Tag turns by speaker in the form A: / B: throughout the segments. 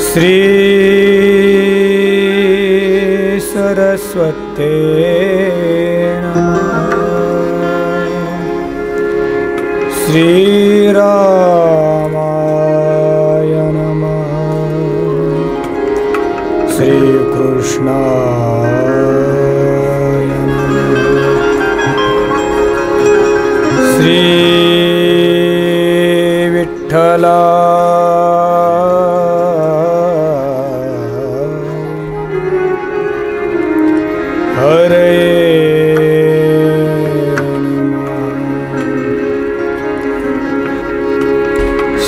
A: श्री सरस्वते नमः। श्री रामाय नमः। श्री कृष्णाय नमः। श्री विठ्ठला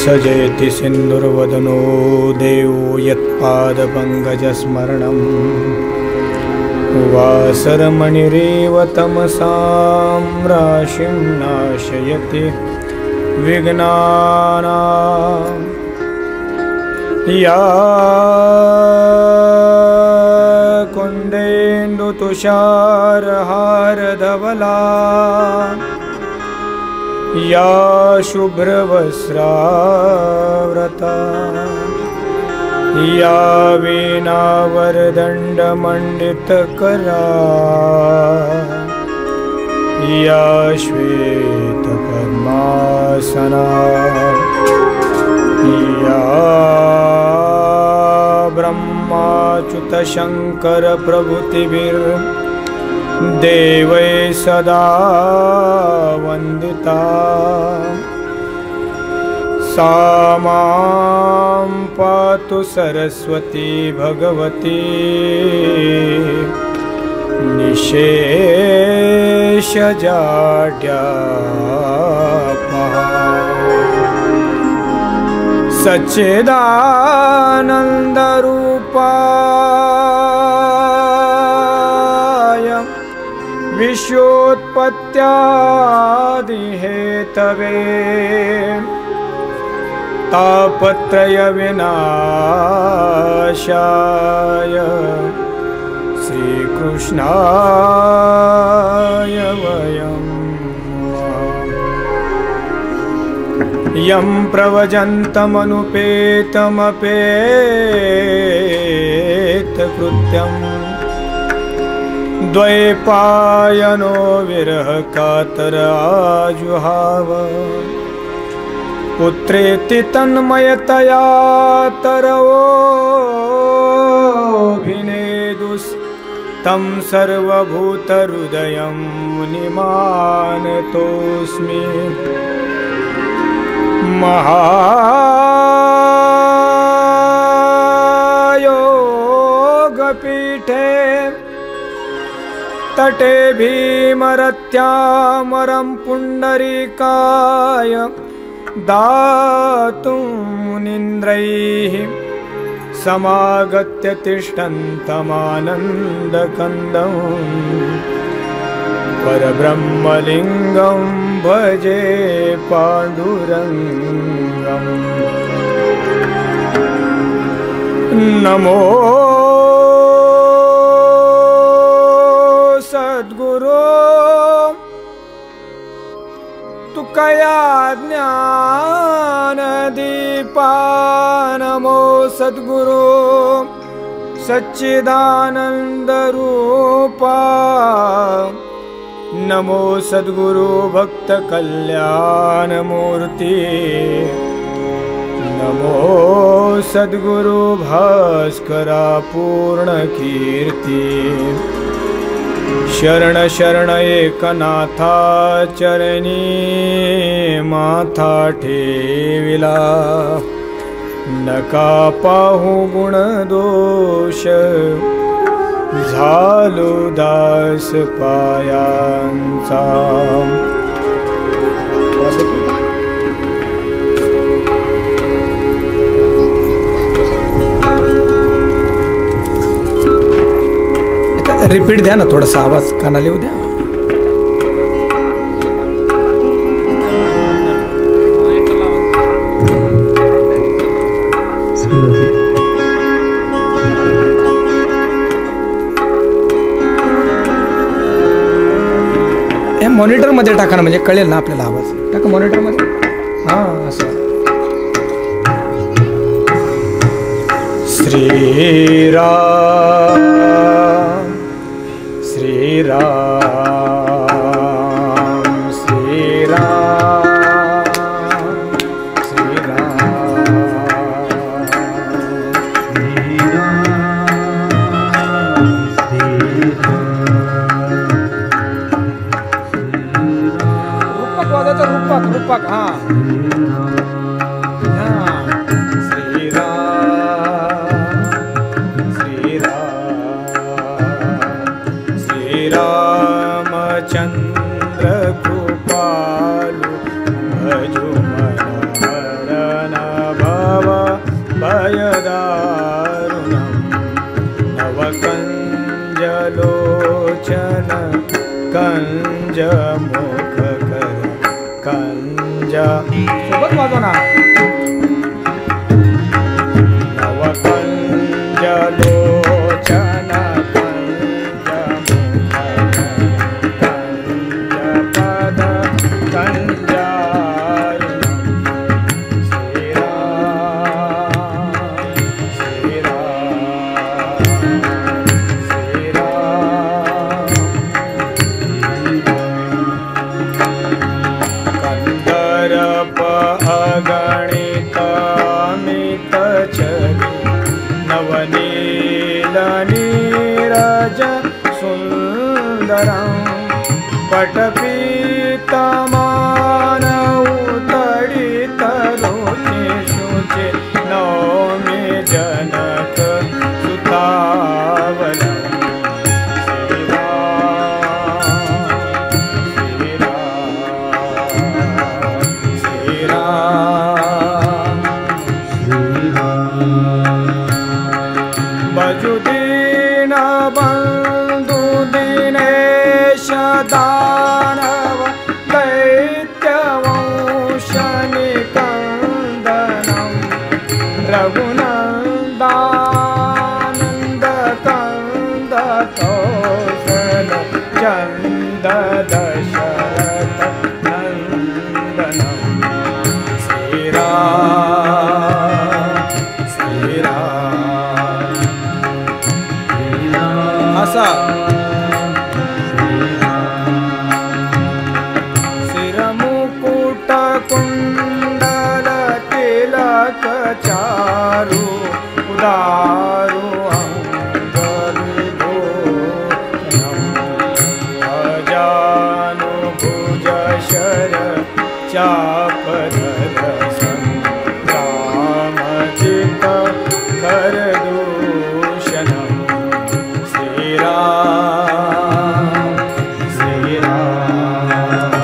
A: सजयति सिन्दुर्वदनो देवो यत्पादपङ्कजस्मरणं वासरमणिरेव तमसां राशिं नाशयति विघ्नानां। या कुन्देन्दुतुषारहारधवला या शुभ्रवस्त्रावृता या वीणावरदण्डमण्डितकरा या श्वेतपद्मासना या ब्रह्माच्युतशङ्करप्रभृतिभिर्देवै सदा वन्दिता। सा मां पातु सरस्वती भगवती निशेषजाड्यापहा। सच्चिदानन्दरूपाय विश्वोत्पत्त्यादिहेतवे तापत्रयविनाशाय श्रीकृष्णाय वयं यं प्रव्रजन्तमनुपेतमपेतकृत्यं द्वैपायनो विरहकातराजुहाव। पुत्रेति तन्मयतया तरवोऽभिनेदुस्तं सर्वभूतहृदयं मुनिमानतोऽस्मि। महायोगपीठे तटे भीमरत्यामरं पुण्डरीकाय दातुं मुनीन्द्रैः समागत्य तिष्ठन्तमानन्दकन्दं परब्रह्मलिङ्गं भजे पाण्डुरङ्गम्। नमो सद्गुरो तुकया ज्ञानदीपा। नमो सद्गुरो सच्चिदानन्दरूपा। नमो सद्गुरो भक्तकल्याणमूर्ति। नमो सद्गुरो भास्करा पूर्णकीर्ति। शरण शरण एकनाथा चरणी माथा ठेविला। नका पाहू गुण दोष झालो दास पायांचा। रिपीट द्या ना, थोडासा आवाज कानाला येऊ द्या. मॉनिटर मध्ये टाका ना, म्हणजे कळेल ना आपल्याला आवाज. टाका मॉनिटर मध्ये. हां असं. श्री राम श्री राम श्री राम श्री रूपक वाजाचं रूपक रूपक हा चंद्र कृपालु भजु मनहरण भव भयदारुणं नवकंजलोचन कंज मुखकर कंज सोबत वाजवना नवकंजलोचन नीरज सुंदरं पटपीतमान उतडित रुचि शुचि नौमि जनक सुतावलं श्री राम बजुदीन बंधु दिनेश दानव दैत्यवंश निकंदनं रघुनंदानंद कंद कौशल चंद दशरथ नंदनं श्री राम श्री राम असा शिरमुकुट कुंडल तिलक चारु उदारु अजानु भुज शर चापधर संग्राम चित कर दूषणम् श्री राम श्री राम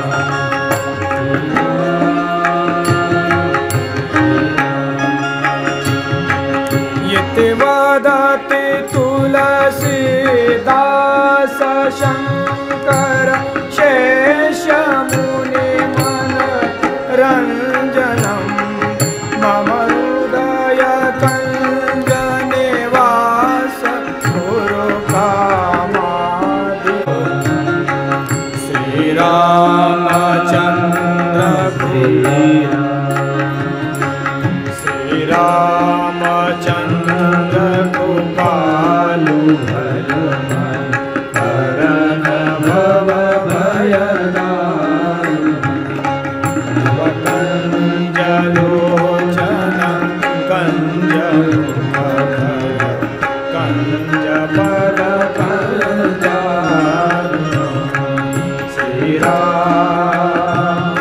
A: यति वदति तुलसीदास शंकर शेष मुनि मन रंजनम मम हृदय कंज निवास गुरु कामादि श्री रामचंद्र श्री रामचंद्र कृपालु हरण भव कंजलोचन कंज कंज पद श्री राम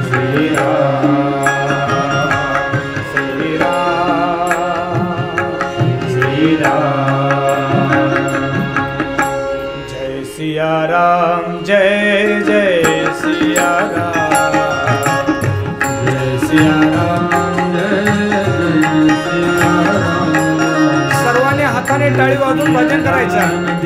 A: श्री राम श्री राम श्री राम जय सिया राम जय जय सिया राम जय सिया राम जय सिया राम सर्वांनी हाताने टाळी वाजवून भजन करायचं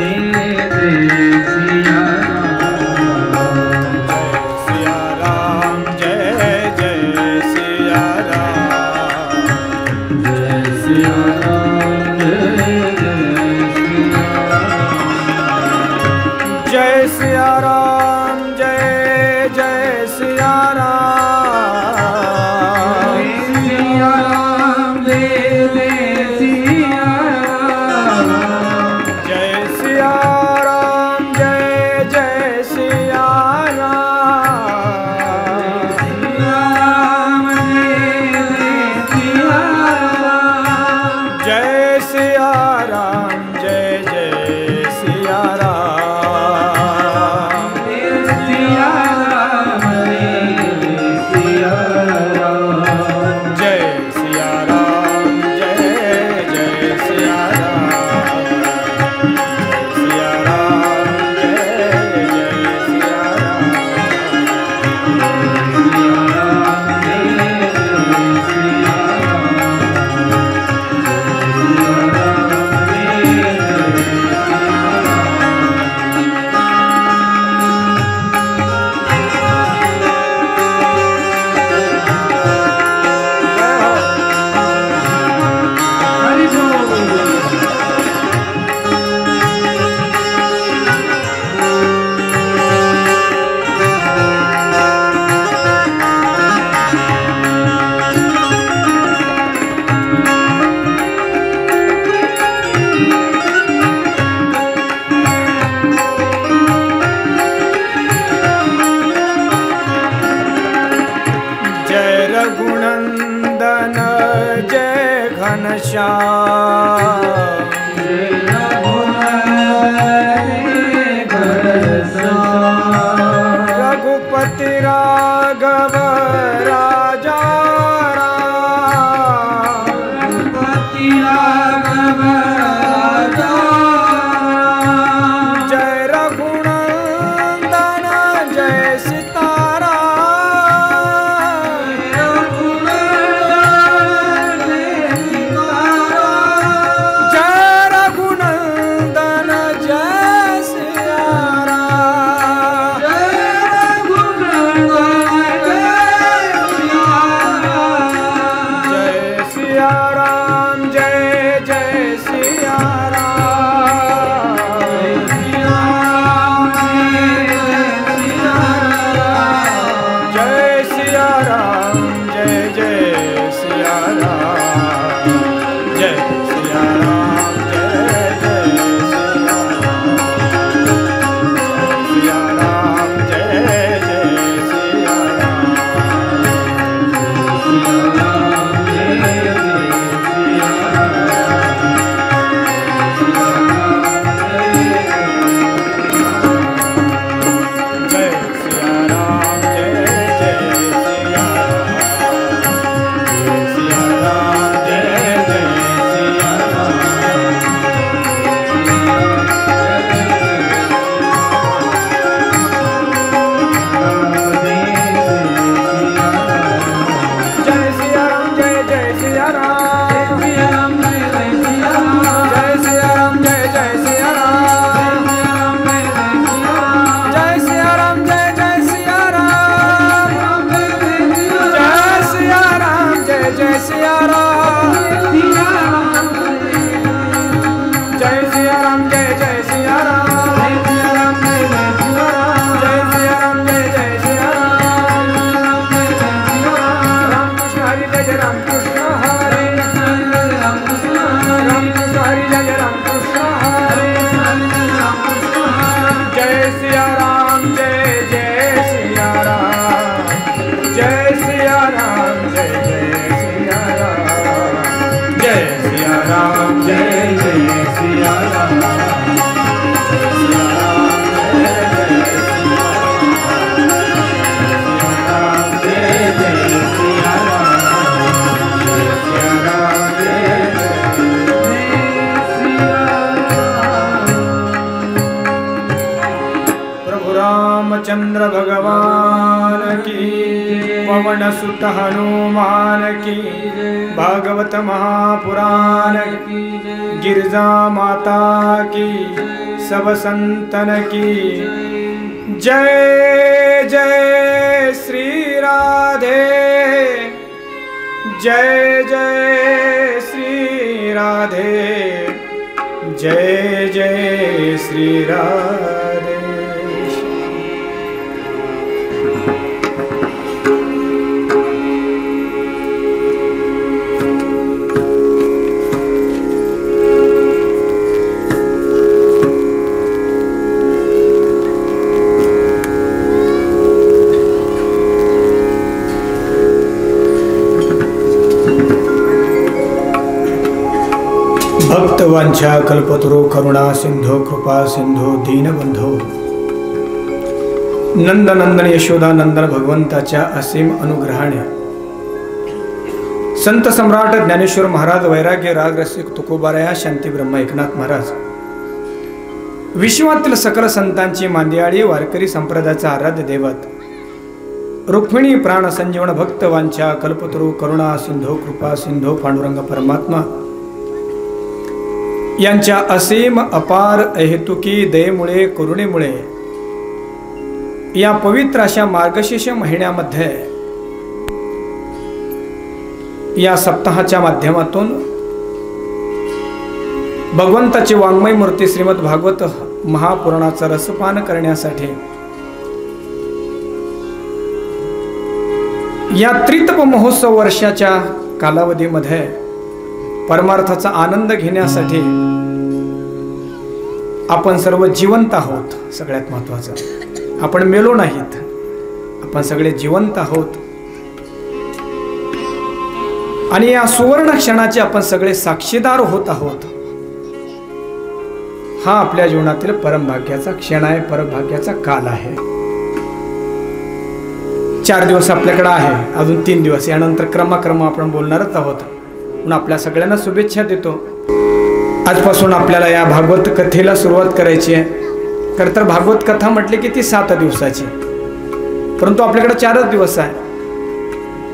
A: जय सिया राम जय जय सिया राम सिया राम जय जय सिया श्याम रघुपति राघव राजा राम रघुपति राघव राजा जय रघुनंदन जय सीताराम जय रघुनंदन जय सियाराम जय सियाराम जय जय सियाराम जय सियाराम जय जय सियाराम जय सियाराम जय जय सियाराम जय जय जय सियाराम जय जय सियाराम जय जय जय सियाराम जय जय सियाराम जय सियाराम जय जय सियाराम जय सियाराम जय जय सियाराम जय सियाराम जय जय सियाराम जय सियाराम जय जय सियाराम जय सियाराम जय जय सियाराम रामकृष्ण हरि जय रामकृष्ण हरि रामकृष्ण हरि जय रामकृष्ण हरि जय सियाराम जय जय सियाराम जय सियाराम जय जय सियाराम जय सियाराम जय जय सियाराम प्रभु रामचंद्र भगवान की पवन सुत हनुमान की भागवत महापुराण की गिरजा माता की सब संतन की जय जय श्री राधे जय जय श्री राधे जय जय श्री राधे भक्तवांछा कल्पतरो करुणा सिंधो कृपा सिंधो दीनबंधो नंदनंदन यशोदा नंदन भगवंताच्या असीम अनुग्रहाने संत सम्राट ज्ञानेश्वर महाराज वैराग्य राग रसिक तुकोबाराया शांती ब्रह्म एकनाथ महाराज विश्वातील सकल संतांची मांदियाळी वारकरी संप्रदायाचा आराध्य दैवत रुक्मिणी प्राण संजीवन भक्तवांछा कल्पतरू करुणा सिंधो कृपा सिंधो पांडुरंग परमात्मा यांच्या असीम अपार अहेतुकी दयेमुळे करुणेमुळे या पवित्र अशा मार्गशीर्ष महिन्यामध्ये या सप्ताहाच्या माध्यमातून भगवंताची वाङ्मय मूर्ती श्रीमद भागवत महापुराणाचा रसपान करण्यासाठी या त्रितप महोत्सव वर्षाच्या कालावधीमध्ये परमार्थाचा आनंद घेण्यासाठी आपण सर्व जिवंत आहोत. सगळ्यात महत्त्वाचं आपण मेलो नाहीत, आपण सगळे जिवंत आहोत. आणि या सुवर्ण क्षणाचे आपण सगळे साक्षीदार होत आहोत. हा आपल्या जीवनातील परमभाग्याचा क्षण आहे, परमभाग्याचा काल आहे. 4 दिवस आपल्याकडे आहे, अजून 3 दिवस, यानंतर क्रमाक्रम आपण बोलणारच आहोत. म्हणून आपल्या सगळ्यांना शुभेच्छा देतो. आजपासून आपल्याला या भागवत कथेला सुरुवात करायची आहे. खरं तर भागवत कथा म्हटली की ती 7 दिवसाची, परंतु आपल्याकडे 4च दिवस आहे.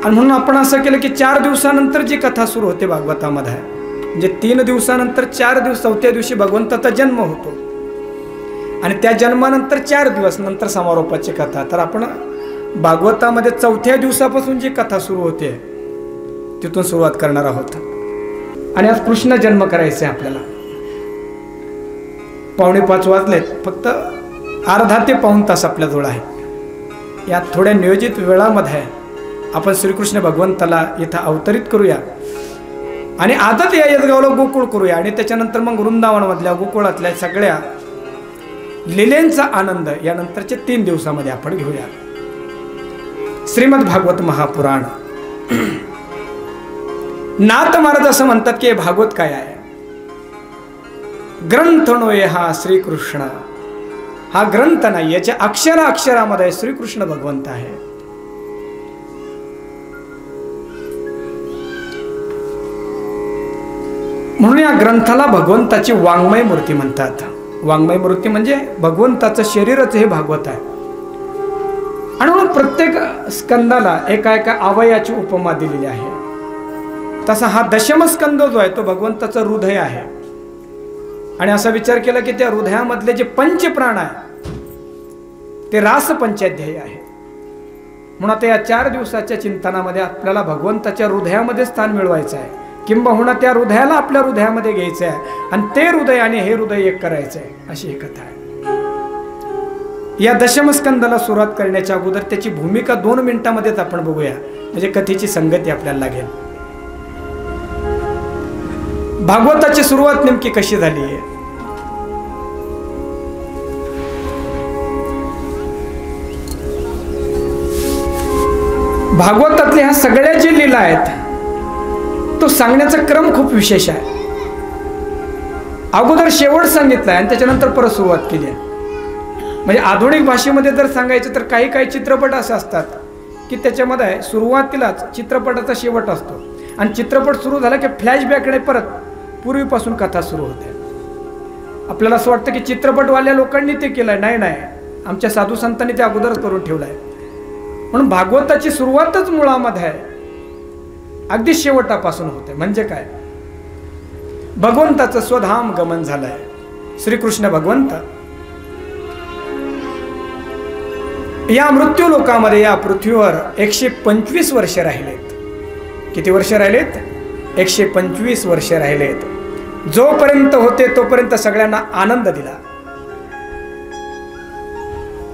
A: आणि म्हणून आपण असं केलं की 4 दिवसानंतर जी कथा सुरू होते भागवतामध्ये, म्हणजे 3 दिवसानंतर 4 दिवस, 4थ्या दिवशी भगवंताचा जन्म होतो आणि त्या जन्मानंतर 4 दिवस नंतर समारोपाची कथा. तर आपण भागवतामध्ये 4थ्या दिवसापासून जी कथा सुरू होते तिथून सुरुवात करणार आहोत. आणि आज कृष्ण जन्म करायचे आपल्याला. 4:45 वाजलेत, फक्त अर्धा ते पाऊण तास आपल्याजवळ आहे. या थोड्या नियोजित वेळामध्ये आपण श्रीकृष्ण भगवंताला इथं अवतरित करूया आणि आदत या यजगावला गोकुळ करूया आणि त्याच्यानंतर मग वृंदावनमधल्या गोकुळातल्या सगळ्या लीलेंचा आनंद यानंतरच्या 3 दिवसामध्ये आपण घेऊया. श्रीमद भागवत महापुराण. नाथ महाराज असं म्हणतात की हे भागवत काय आहे? ग्रंथ नोये हा श्रीकृष्ण. हा ग्रंथ नाही, याच्या अक्षरामध्ये श्रीकृष्ण भगवंत आहे. म्हणून या ग्रंथाला भगवंताची वाङ्मय मूर्ती म्हणतात. वाङ्मय मूर्ती म्हणजे भगवंताचं शरीरच हे भागवत आहे. आणि म्हणून प्रत्येक स्कंदाला एका एका अवयाची उपमा दिलेली आहे. तसा हा दशम स्कंद जो आहे तो भगवंताचं हृदय आहे. आणि असा विचार केला की त्या हृदयामधले जे पंचप्राण आहे ते रास पंचाध्यायी आहे. म्हणून आता या 4 दिवसाच्या चिंतनामध्ये आपल्याला भगवंताच्या हृदयामध्ये स्थान मिळवायचं आहे, किंबहुना त्या हृदयाला आपल्या हृदयामध्ये घ्यायचं आहे आणि ते हृदय आणि हे हृदय एक करायचं आहे, अशी ही कथा आहे. या दशमस्कंदाला सुरुवात करण्याच्या अगोदर त्याची भूमिका 2 मिनिटांमध्येच आपण बघूया, म्हणजे कथेची संगती आपल्याला लागेल. भागवताची सुरुवात नेमकी कशी झाली आहे? भागवतातल्या ह्या सगळ्या जी लीला आहेत तो सांगण्याचा क्रम खूप विशेष आहे. अगोदर शेवट सांगितलाय आणि त्याच्यानंतर परत सुरुवात केली आहे. म्हणजे आधुनिक भाषेमध्ये जर सांगायचं तर काही चित्रपट असे असतात की त्याच्यामध्ये सुरुवातीलाच चित्रपटाचा शेवट असतो आणि चित्रपट सुरू झाला की फ्लॅशबॅककडे परत पूर्वीपासून कथा सुरू होते. आपल्याला असं वाटतं की चित्रपटवाल्या लोकांनी ते केलंय. नाही, आमच्या साधू संतांनी ते अगोदरच करून ठेवलंय. म्हणून भागवताची सुरुवातच मुळामध्ये आहे, अगदी शेवटापासून होते. म्हणजे काय? भगवंताचं स्वधाम गमन झालंय. श्रीकृष्ण भगवंत या मृत्यू लोकामध्ये, या पृथ्वीवर 125 वर्ष राहिलेत. किती वर्ष राहिलेत? 125 वर्ष राहिलेत. जोपर्यंत होते तोपर्यंत सगळ्यांना आनंद दिला.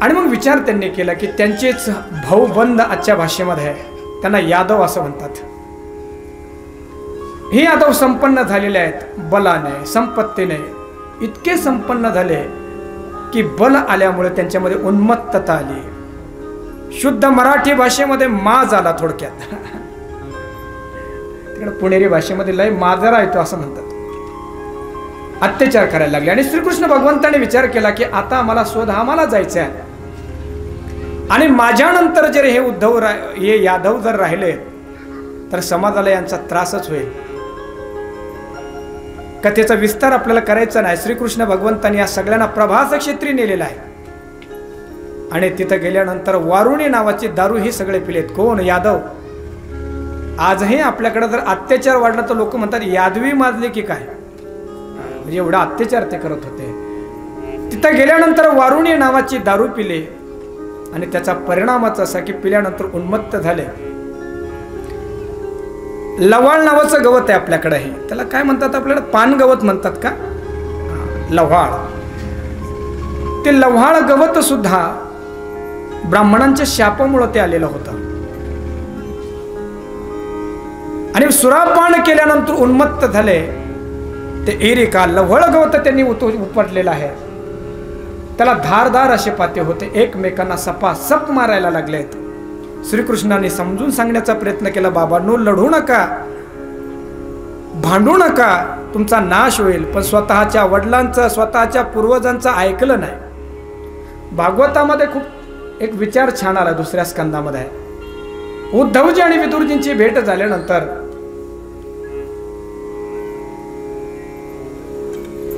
A: आणि मग विचार त्यांनी केला की त्यांचेच भाऊबंद आजच्या भाषेमध्ये त्यांना यादव असं म्हणतात. हे यादव संपन्न झालेले आहेत बलाने, संपत्तीने. इतके संपन्न झाले की बल आल्यामुळे त्यांच्यामध्ये उन्मत्तता आली. शुद्ध मराठी भाषेमध्ये माज आला थोडक्यात. तिकडे पुणेरी भाषेमध्ये लय माजरा येतो असं म्हणतात. अत्याचार करायला लागले आणि श्रीकृष्ण भगवंताने विचार केला की आता मला स्वधामाला जायचं आहे आणि माझ्यानंतर जर हे यादव जर राहिले तर समाजाला यांचा त्रासच होईल. कथेचा विस्तार आपल्याला करायचा नाही. श्रीकृष्ण भगवंताने या सगळ्यांना प्रभास क्षेत्री नेलेला आहे आणि तिथं गेल्यानंतर वारुणी नावाची दारू ही सगळे पिलेत. कोण? यादव. आजही आपल्याकडे जर अत्याचार वाढला तर लोक म्हणतात यादवी माजले की काय, म्हणजे एवढा अत्याचार ते करत होते. तिथं गेल्यानंतर वारुणी नावाची दारू पिले आणि त्याचा परिणामच असा की पिल्यानंतर उन्मत्त झाले. लव्हाळ नावाचं गवत आहे आपल्याकडे. त्याला काय म्हणतात? आपल्याला पान गवत म्हणतात का? लव्हाळ. ते लव्हाळ गवत सुद्धा ब्राह्मणांच्या शापामुळे ते आलेलं होतं आणि सुरापान केल्यानंतर उन्मत्त झाले. ते एरिका लव्हाळ गवत त्यांनी उपटलेलं आहे. त्याला धारदार असे पाते होते, एकमेकांना सपासप मारायला लागलेत. श्रीकृष्णाने समजून सांगण्याचा प्रयत्न केला, बाबांनो लढू नका, भांडू नका, तुमचा नाश होईल. पण स्वतःच्या वडिलांचं, स्वतःच्या पूर्वजांचं ऐकलं नाही. भागवतामध्ये खूप एक विचार छान आला. दुसऱ्या स्कंदामध्ये आहे, उद्धवजी आणि विदुरजींची भेट झाल्यानंतर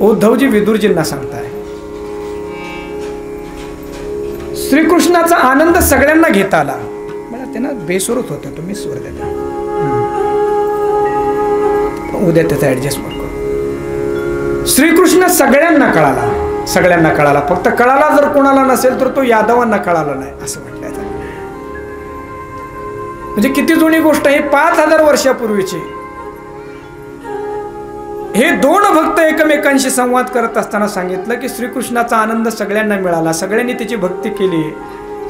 A: उद्धवजी विदुरजींना सांगताय, श्रीकृष्णाचा आनंद सगळ्यांना घेता आला. मला त्यांना बेसुरत होतं, तुम्ही स्वर देता, उद्या त्याचा ऍडजस्टमेंट करू. श्रीकृष्ण सगळ्यांना कळाला, सगळ्यांना कळाला. फक्त कळाला जर कोणाला नसेल तर तो यादवांना कळाला नाही असं म्हटलं जातं. म्हणजे किती जुनी गोष्ट आहे, 5000 वर्षापूर्वीची. हे दोन भक्त एकमेकांशी संवाद करत असताना सांगितलं की श्रीकृष्णाचा आनंद सगळ्यांना मिळाला, सगळ्यांनी त्याची भक्ती केली,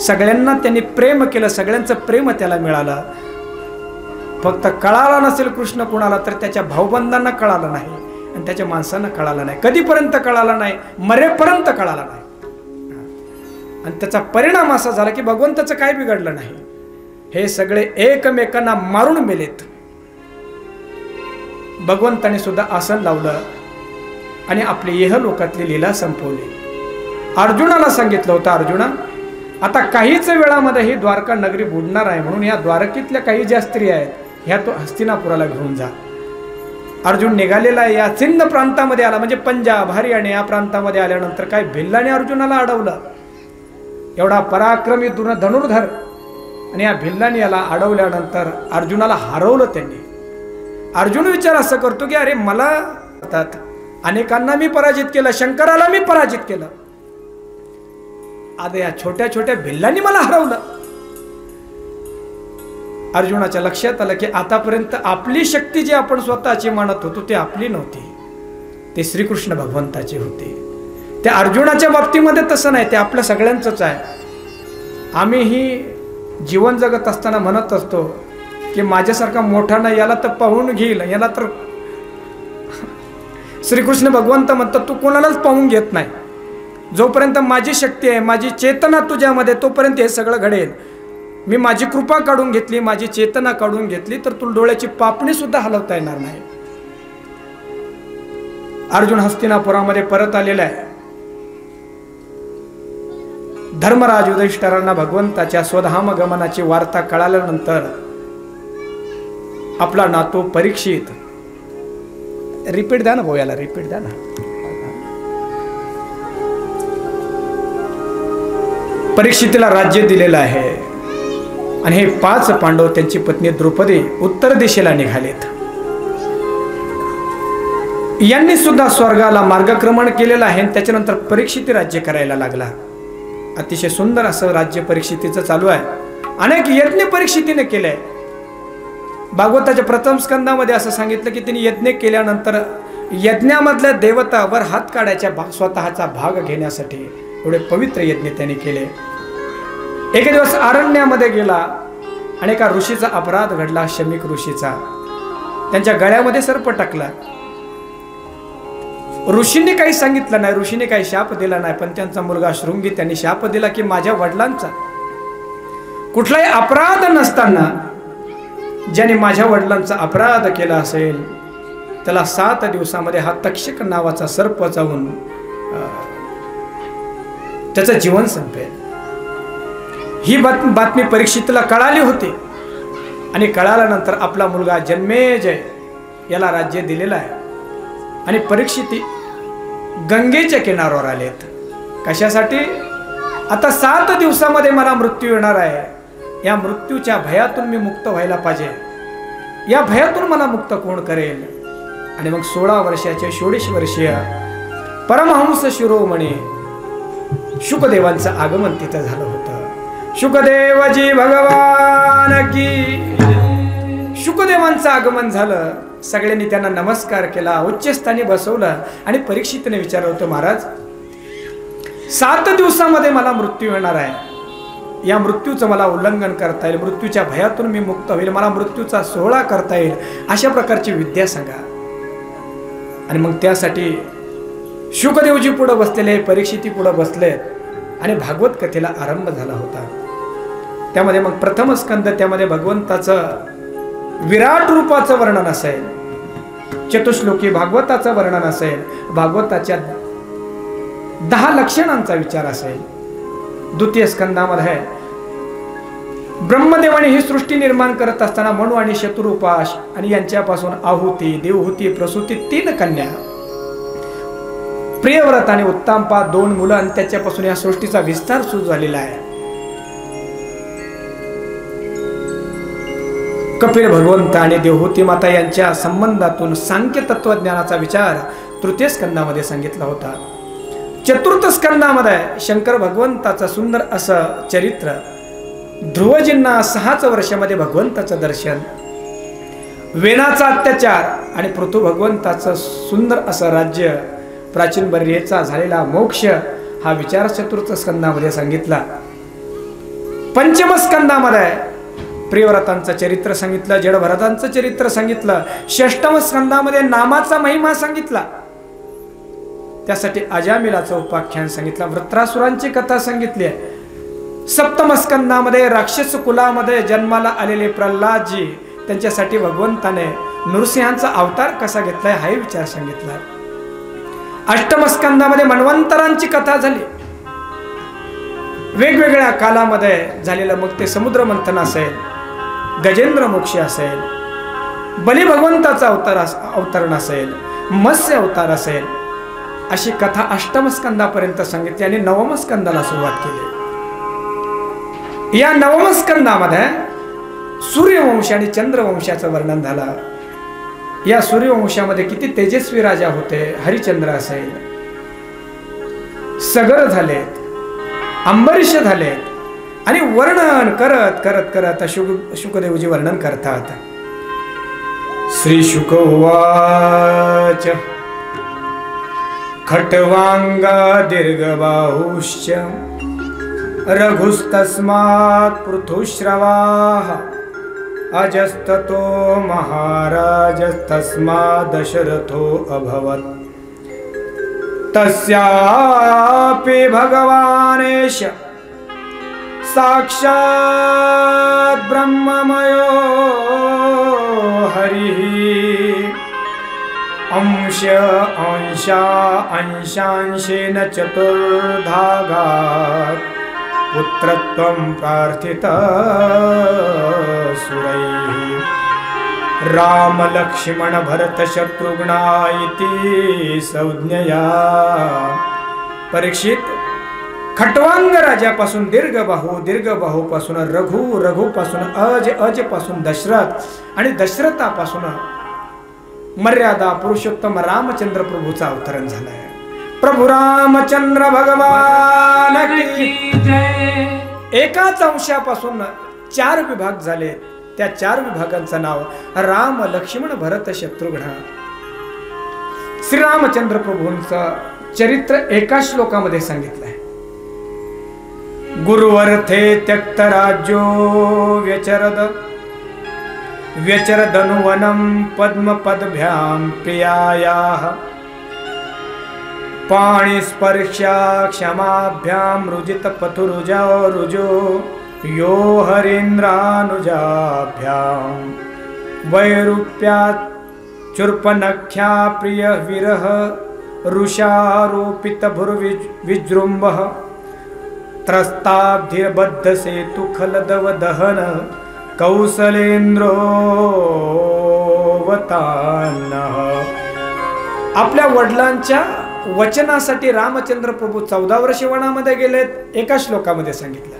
A: सगळ्यांना त्यांनी प्रेम केलं, सगळ्यांचं प्रेम त्याला मिळालं. फक्त कळाला नसेल कृष्ण कुणाला तर त्याच्या भाऊबंधांना कळालं नाही आणि त्याच्या माणसांना कळालं नाही. कधीपर्यंत कळाला नाही? मरेपर्यंत कळाला नाही. आणि त्याचा परिणाम असा झाला की भगवंताचं काय बिघडलं नाही, हे सगळे एकमेकांना मारून मेलेत. भगवंताने सुद्धा आसन लावलं आणि आपली इहलोकातली लीला संपवली. अर्जुनाला सांगितलं होतं, अर्जुना आता काहीच वेळामध्ये ही द्वारका नगरी बुडणार आहे, म्हणून या द्वारकेतल्या काही ज्या स्त्रिया आहेत ह्या तो हस्तिनापुराला घेऊन जा. अर्जुन निघालेला आहे. या सिंध प्रांतामध्ये आला, म्हणजे पंजाब हरियाणा या प्रांतामध्ये आल्यानंतर काय भिल्लाने अर्जुनाला अडवलं. एवढा पराक्रमी धनुर्धर आणि या भिल्लाने याला अडवल्यानंतर अर्जुनाला हरवलं त्यांनी. अर्जुन विचार असं करतो की अरे मला अनेकांना मी पराजित केलं, शंकराला मी पराजित केलं, आता या छोट्या छोट्या भिल्लांनी मला हरवलं. अर्जुनाच्या लक्षात आलं की आतापर्यंत आपली शक्ती जी आपण स्वतःची मानत होतो ती आपली नव्हती, ते श्रीकृष्ण भगवंताची होती. त्या अर्जुनाच्या बाबतीमध्ये तसं नाही, ते आपल्या सगळ्यांचंच आहे. आम्हीही जीवन जगत असताना म्हणत असतो की माझ्यासारखा मोठा नाही, याला तर पाहून घेईल, याला तर श्रीकृष्ण भगवंत म्हणतात तू कोणालाच पाहून घेत नाही. जोपर्यंत माझी शक्ती आहे, माझी चेतना तुझ्यामध्ये, तोपर्यंत हे सगळं घडेल. मी माझी कृपा काढून घेतली, माझी चेतना काढून घेतली तर तुला डोळ्याची पापणी सुद्धा हलवता येणार नाही. अर्जुन हस्तिनापुरामध्ये परत आलेला आहे. धर्मराज युधिष्ठिरांना भगवंताच्या स्वधाम गमनाची वार्ता कळाल्यानंतर आपला नातू परीक्षित, रिपीट द्या ना भाऊ, याला रिपीट द्या ना. परीक्षितीला राज्य दिलेलं आहे आणि हे 5 पांडव त्यांची पत्नी द्रौपदी उत्तर दिशेला निघालेत. यांनी सुद्धा स्वर्गाला मार्गक्रमण केलेलं आहे आणि त्याच्यानंतर परीक्षिती राज्य करायला लागला. अतिशय सुंदर असं राज्य परीक्षितीचं चालू आहे. अनेक यज्ञ परीक्षितीने केले. भागवताच्या प्रथम स्कंदामध्ये असं सांगितलं की तिने यज्ञ केल्यानंतर यज्ञामधल्या देवतावर हात काढायच्या स्वतःचा भाग घेण्यासाठी एवढे पवित्र यज्ञ त्यांनी केले. एक दिवस अरण्यामध्ये गेला आणि एका ऋषीचा अपराध घडला, शमीक ऋषीचा. त्यांच्या गळ्यामध्ये सर्प टाकला. ऋषींनी काही सांगितलं नाही, ऋषीने काही शाप दिला नाही, पण त्यांचा मुलगा शृंगी त्यांनी शाप दिला की माझ्या वडिलांचा कुठलाही अपराध नसताना ज्याने माझ्या वडिलांचा अपराध केला असेल त्याला 7 दिवसामध्ये हा तक्षक नावाचा सर्प जाऊन त्याचं जीवन संपेल. ही बातमी परीक्षितीला कळाली होती आणि कळाल्यानंतर आपला मुलगा जन्मेजय याला राज्य दिलेलं आहे. आणि परीक्षिती गंगेच्या किनाऱ्यावर आलेत. कशासाठी? आता 7 दिवसामध्ये मला मृत्यू येणार आहे, या मृत्यूच्या भयातून मी मुक्त व्हायला पाहिजे. या भयातून मला मुक्त कोण करेल? आणि मग 16 वर्षाचे 26 वर्षीय परमहंस शिरोमणी शुकदेवांचं आगमन तिथं झालं होतं. शुकदेवजी भगवान की. शुकदेवांचं आगमन झालं. सगळ्यांनी त्यांना नमस्कार केला, उच्चस्थानी बसवलं आणि परीक्षितने विचारलं होतं, महाराज 7 दिवसामध्ये मला मृत्यू येणार आहे, या मृत्यूचं मला उल्लंघन करता येईल, मृत्यूच्या भयातून मी मुक्त होईल, मला मृत्यूचा सोहळा करता येईल, अशा प्रकारची विद्या सांगा. आणि मग त्यासाठी शुकदेवजी पुढे बसलेले, परीक्षिती पुढे बसले आणि भागवत कथेला आरंभ झाला होता. त्यामध्ये मग प्रथम स्कंद, त्यामध्ये भगवंताचं विराट रूपाचं वर्णन असेल. चतुश्लोकी भागवताचं वर्णन असेल, भागवताच्या 10 लक्षणांचा विचार असेल. द्वितीय स्कंदामध्ये ब्रह्मदेवाने ही सृष्टी निर्माण करत असताना मनु आणि शत्रुपाश आणि यांच्यापासून आहुती, देवहूती, प्रसूती 3 कन्या, प्रियव्रत आणि उत्तांपा 2 मुलं आणि त्याच्यापासून या सृष्टीचा विस्तार सुरू झालेला आहे. कपिल भगवंत आणि देवहूती माता यांच्या संबंधातून सांख्य तत्वज्ञानाचा विचार तृतीय स्कंदामध्ये सांगितला होता. चतुर्थ स्कंदामध्ये शंकर भगवंताचं सुंदर असं चरित्र, ध्रुवजींना 6च वर्षामध्ये भगवंताचं दर्शन, वेणाचा अत्याचार आणि पृथु भगवंताचं सुंदर असं राज्य, प्राचीन बर्येचा झालेला मोक्ष हा विचार चतुर्थ स्कंदामध्ये सांगितला. पंचम स्कंदामध्ये प्रियव्रतांचं चरित्र सांगितलं, जडभरतांचं चरित्र सांगितलं. षष्टम स्कंदामध्ये नामाचा महिमा सांगितला, त्यासाठी अजामिलाचं उपाख्यान सांगितलं, वृत्रासुरांची कथा सांगितली आहे. सप्तम स्कंदामध्ये राक्षस कुलामध्ये जन्माला आलेले प्रल्हादजी, त्यांच्यासाठी भगवंताने नृसिंहांचा अवतार कसा घेतलाय हाही विचार सांगितला. अष्टम स्कंदामध्ये मन्वंतरांची कथा झाली, वेगवेगळ्या कालामध्ये झालेलं, मग ते समुद्र मंथन असेल, गजेंद्र मोक्ष असेल, बली भगवंताचा अवतरण असेल, मत्स्य अवतार असेल, अशी कथा अष्टम स्कंदापर्यंत सांगितली आणि नवम स्कंदाला सुरुवात केली. या नवम स्कंदामध्ये सूर्यवंश आणि चंद्रवंशाचं वर्णन झालं. या सूर्यवंशामध्ये किती तेजस्वी राजा होते, हरिचंद्र असेल, सगर झालेत, अंबरीश झालेत आणि वर्णन करत करत करत शुकदेवजी वर्णन करतात. श्री शुक उवाच खट्वांगा दीर्घबाहुश्च रघुस्तस्मात् पृथुश्रवाः अजस्ततो महाराजस्तस्मात् दशरथो अभवत् तस्यापि भगवानेश साक्षात् ब्रह्ममयो हरिः अंशांशेन चतुर्धागात् पुत्रत्वं प्रार्थितः राम लक्ष्मण भरत शत्रुघ्ना इति संज्ञया. परीक्षित खट्वांग राजापासून दीर्घबाहूपासून रघुपासून अज पासून दशरथ आणि दशरथापासून मर्यादा पुरुषोत्तम रामचंद्र प्रभूचा अवतरण झालाय. प्रभू रामचंद्र भगवान की जय. एकाच अंशापासून 4 विभाग झाले, त्या 4 विभागांचं नाव राम लक्ष्मण भरत शत्रुघ्न. श्रीरामचंद्र प्रभूंचं चरित्र एका श्लोकामध्ये सांगितलंय. गुरुवर्थे त्यक्त राज्यो व्यचरदनुवनं पद्मपदभ्यां प्रियायाः पाणिस्पर्श्या क्षमाभ्यां रुजित पथुरुजो यो हरेन्द्रानुजाभ्यां वैरूप्यात् चुर्पनख्या प्रिय विरह रुषारोपित भुर्विजृम्भः त्रस्ताब्धिर्बद्ध सेतु खलदव दहन कौसलेंद्रोवतान्नः. आपल्या वडिलांच्या वचनासाठी रामचंद्र प्रभू 14 वर्षे वनामध्ये गेलेत, एका श्लोकामध्ये सांगितलं.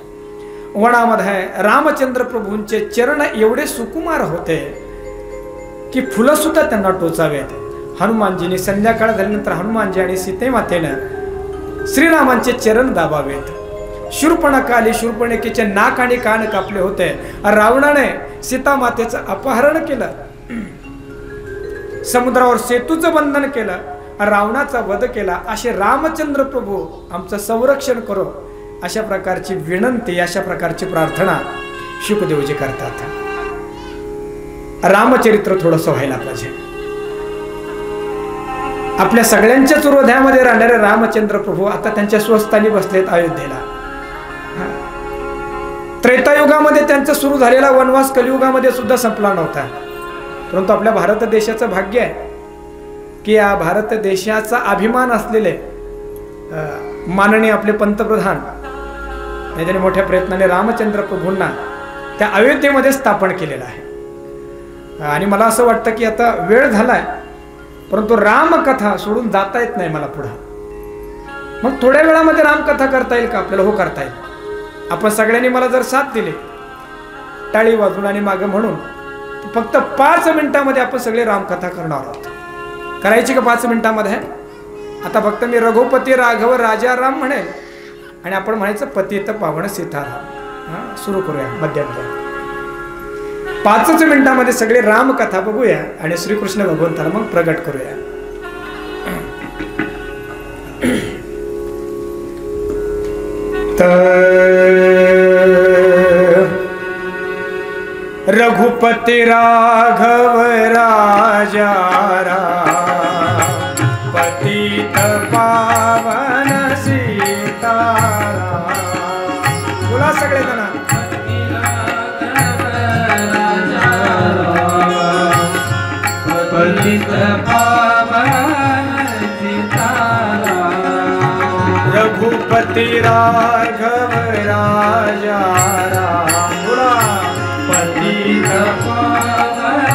A: वनामध्ये रामचंद्र प्रभूंचे चरण एवढे सुकुमार होते की फुलं सुद्धा त्यांना टोचावेत. हनुमानजीने संध्याकाळ झाल्यानंतर हनुमानजी आणि सीतेमातेनं श्रीरामांचे चरण दाबावेत. शूर्पणखेचे नाक आणि कान कापले होते. रावणाने सीतामातेचं अपहरण केलं, समुद्रावर सेतूचं बंधन केलं, रावणाचा वध केला. असे रामचंद्र प्रभू आमचं संरक्षण करो, अशा प्रकारची विनंती, अशा प्रकारची प्रार्थना शुकदेवजी करतात. रामचरित्र थोडंसं व्हायला पाहिजे. आपल्या सगळ्यांच्याच हृदयामध्ये राहणारे रामचंद्र प्रभू आता त्यांच्या स्वस्थानी बसलेत अयोध्येला. त्रेतायुगामध्ये त्यांचा सुरू झालेला वनवास कलियुगामध्ये सुद्धा संपला नव्हता. परंतु आपल्या भारत देशाचं भाग्य आहे की या भारत देशाचा अभिमान असलेले माननीय आपले पंतप्रधान याने मोठ्या प्रयत्नाने रामचंद्र प्रभूंना त्या अयोध्येमध्ये स्थापन केलेलं आहे। आणि मला असं वाटतं की आता वेळ झालाय, परंतु रामकथा सोडून जाता येत नाही मला पुढे। मग थोड्या वेळामध्ये रामकथा करता येईल का आपल्याला? हो, करता येईल। आपण सगळ्यांनी मला जर साथ दिली, टाळी वाजवून आणि मागे म्हणून, फक्त 5 मिनिटांमध्ये आपण सगळे रामकथा करणार आहोत। करायची का 5 मिनिटांमध्ये? आता फक्त मी रघुपती राघव राजा राम म्हणेल आणि आपण म्हणायचं पतित पावन सीताराम। सुरू करूया मध्यंतर। 5च मिनिटांमध्ये सगळे रामकथा बघूया आणि श्रीकृष्ण भगवंताला मग प्रगट करूया। रघुपति राघव राजा राम, पतित पावन सीताराम। बोला सगळे जण। पतित पावन सीताराम, रघुपति राघव राजा राम। बोला पतित पावन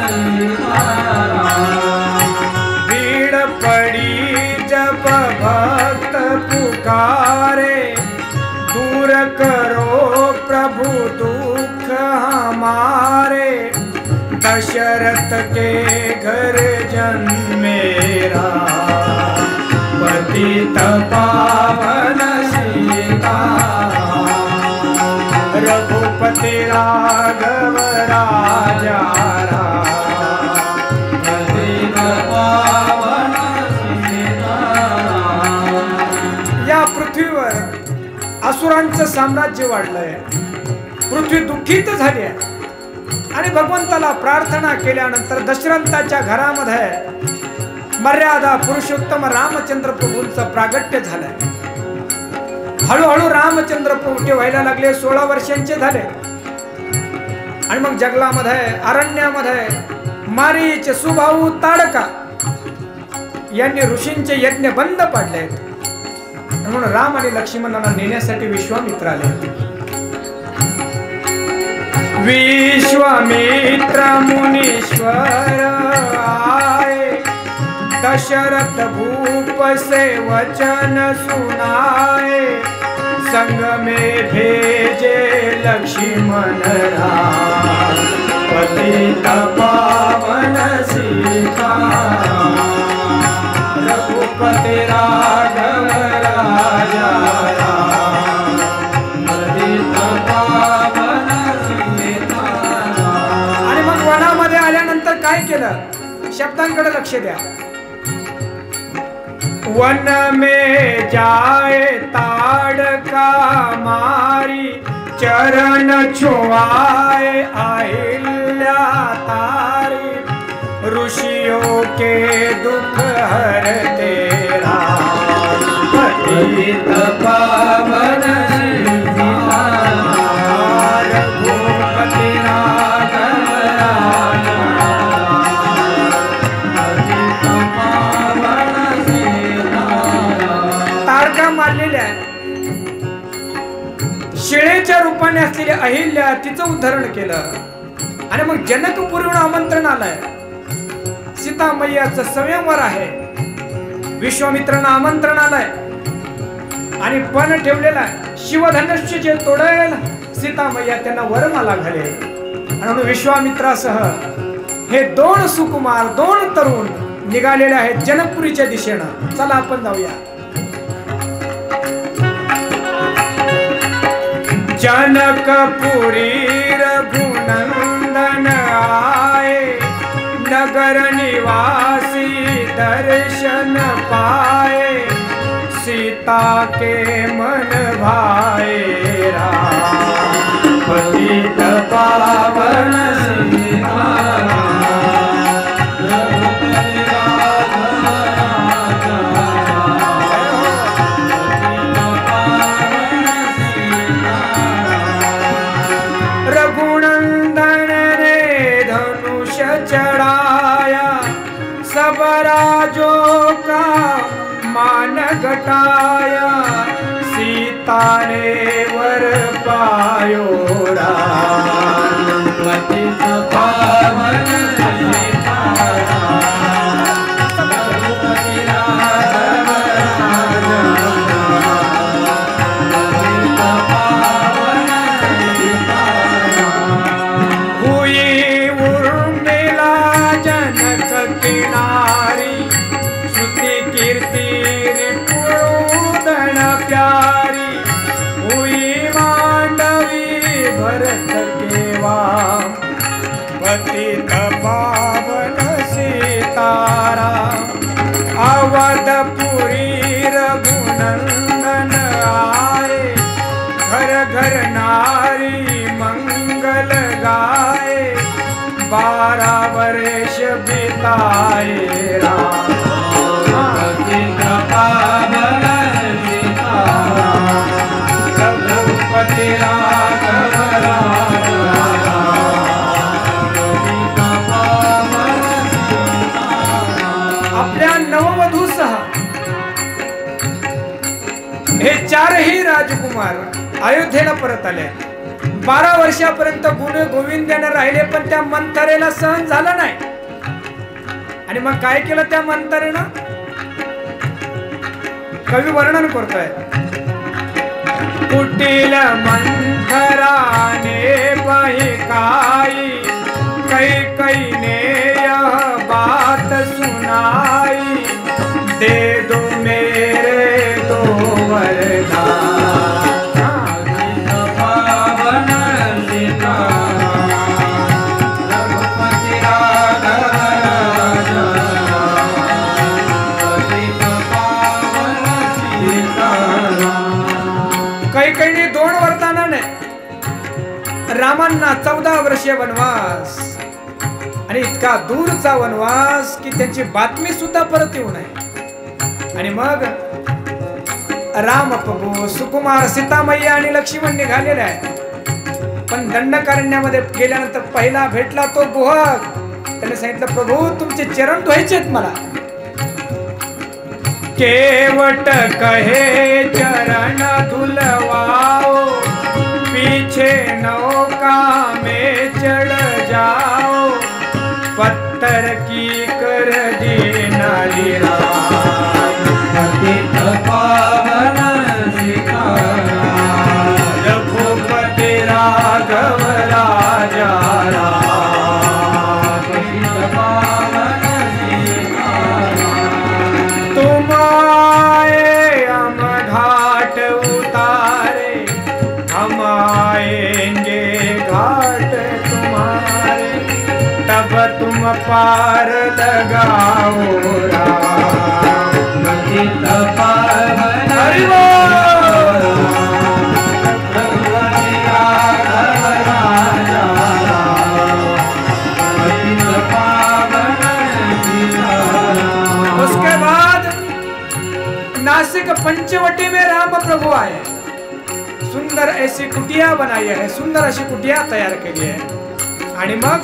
A: सीताराम। भीड़ पड़ी जब भक्त पुकारे, दूर करो प्रभु दुख हमारे। दशरथ के घर जन्मेरा, पतित पावन सीताराम। रघुपति राघव राजा राम, पतित पावन सीताराम। या पृथ्वीवर असुरांचं साम्राज्य वाढलंय, पृथ्वी दुःखित झाली आहे आणि भगवंताला प्रार्थना केल्यानंतर दशरथाच्या घरामध्ये मर्यादा पुरुषोत्तम रामचंद्र प्रभूंचं प्रागट्य झालंय। हळूहळू रामचंद्र प्रभू व्हायला लागले, 16 वर्षांचे झाले आणि मग जंगलामध्ये अरण्यामध्ये मारीच सुभाऊ ताडका यांनी ऋषींचे यज्ञ बंद पाडले म्हणून राम आणि लक्ष्मणांना नेण्यासाठी विश्वामित्र आले होते। विश्वामित्र मुनीश्वर आए, दशरथ भूप से वचन सुनाए। संग में भेजे लक्ष्मण राम, पतित पावन सीताराम। रघुपति राघव राजा राम, पतित पावन सीताराम। आणि मग वनामध्ये आल्यानंतर काय केलं? शब्दांकडे लक्ष द्या। वन में जाए ताड़का मारी, चरण छुआए अहिल्या तारी। ऋषियों के दुख हर तेरा, पतित पावन सीताराम। रघुपति राघव राजा, पतित पावन सीताराम। तारका मारलेल्या शिळेच्या रूपाने असलेली अहिल्या तिचं उद्धरण केलं आणि मग जनकपुरीहून आमंत्रण आलंय। सीता मैयाचं स्वयंवर आहे, विश्वामित्रांना आमंत्रण आलंय आणि पण ठेवलेला आहे। शिवधनुष्य जे तोडेल सीता मैया त्यांना वरमाला घालेल आणि विश्वामित्रासह हे 2 सुकुमार 2 तरुण निघालेले आहेत जनकपुरीच्या दिशेनं। चला आपण जाऊया। जनकपुरी रघुनंदन आए, नगर निवासी दर्शन पाए। सीता के मन भाए राम, पतित पावन सीताराम। रघुनंदन ने धनुष चढ़ाया, सब प्रगटाया सीताने वर पायो राम पतित पावन पतित पावन सीताराम अवधपुरी रघुनंदन आए घर घर नारी मंगल गाए 12 वर्ष बिताए राम पतित पावन सीताराम रघुपति राघव नववधूसह हे 4ही राजकुमार अयोध्येला परत आले. 12 वर्षापर्यंत गुण गोविंदाने राहिले, पण त्या मंथरेला सहन झालं नाही. आणि मग काय केलं त्या मंथरेनं? कवी वर्णन करतोय. कुटील मंथराने बहिकाई कैकईने यह बात सुनाई दे दो मेरे दो वरदान पावन सीताराम रघुपति राघव राजा पावन सीताराम. कैकईने 2 वरदानाने रामांना 14 वर्षीय वनवास आणि इतका दूरचा वनवास की त्यांची बातमी सुद्धा परत येऊ नये. आणि मग राम प्रभू सुकुमार सीतामय्या आणि लक्ष्मण निघालेले आहे. पण दंडकारण्यामध्ये गेल्यानंतर पहिला भेटला तो गुहक. त्याने सांगितलं, प्रभू तुमचे चरण धुवायचेत मला. केवट कहे चरण धुलवाओ पीछे नौका में चढ़ जाओ पत्थर की कर दी नारी पतित पावन सीताराम रघुपति राघव राजा पतित पावन सीताराम. तुम आए हम घाट उतारे हम आएंगे घाट तुम्हारे तब तुम पार लगाओ राम पतित पावन रघुपति राघव राजा पतित पावन सीताराम. उसके बाद नासिक पंचवटी में राम प्रभु आए. सुंदर ऐसी कुटिया बनाई है, सुंदर अशी कुटिया तयार केली आहे. आणि मग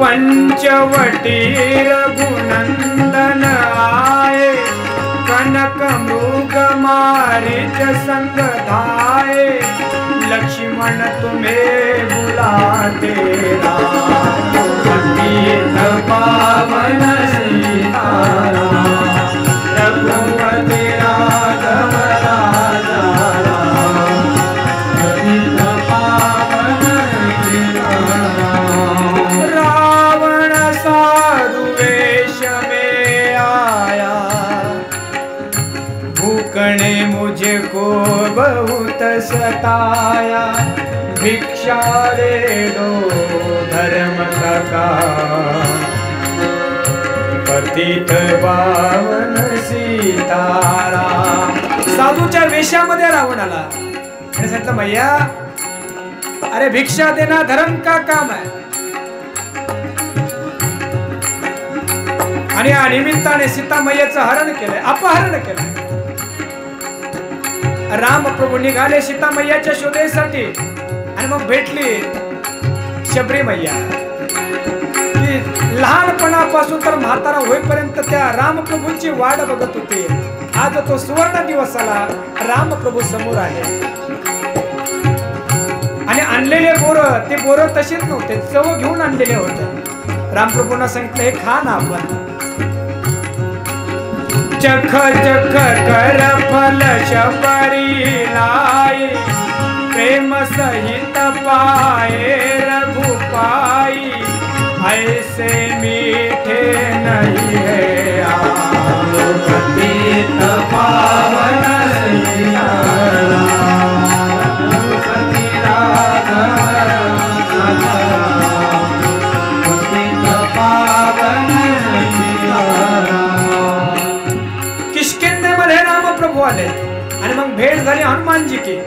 A: पंचवटी रघुनंदन आए कनक मृग मारीच संग धाये लक्ष्मण तुम्हें बुलाते राम पतित पावन सीताराम रघुपति राघव राजा पतित पावन सीताराम. रावण साधु वेश में आया भूख ने मुझको बहुत सताया भिक्षा दे दो धर्म का पतित पावन सीताराम. साधूच्या वेशामध्ये रावण आला. सांगितलं, मैया अरे भिक्षा देना धर्म का काम है. आणि या निमित्ताने सीता मैयाचं हरण केलंय, अपहरण केलंय. राम प्रभू निघाले सीता मैयाच्या शोधेसाठी. आणि मग भेटली शबरी मैया. ती लहानपणापासून तर म्हातारा होईपर्यंत त्या रामप्रभूंची वाट बघत होते. आज तो सुवर्ण दिवस आला, रामप्रभू समोर आहे. आणि आणलेले बोरं, ते बोरं तसेच नव्हते, चव घेऊन आणलेले होते. रामप्रभूंना सांगितलं, हे खा ना आपण. चख चख कर फल शबरी लाई, प्रेम सहित पाए रघुपाई, ऐसे मीठे नहीं है पतित पावन सिया राम, रघुपति राघव पतित पावन सिया राम. किष्किंधेमध्ये रामप्रभू आले आणि मग भेट झाली हनुमानजी की.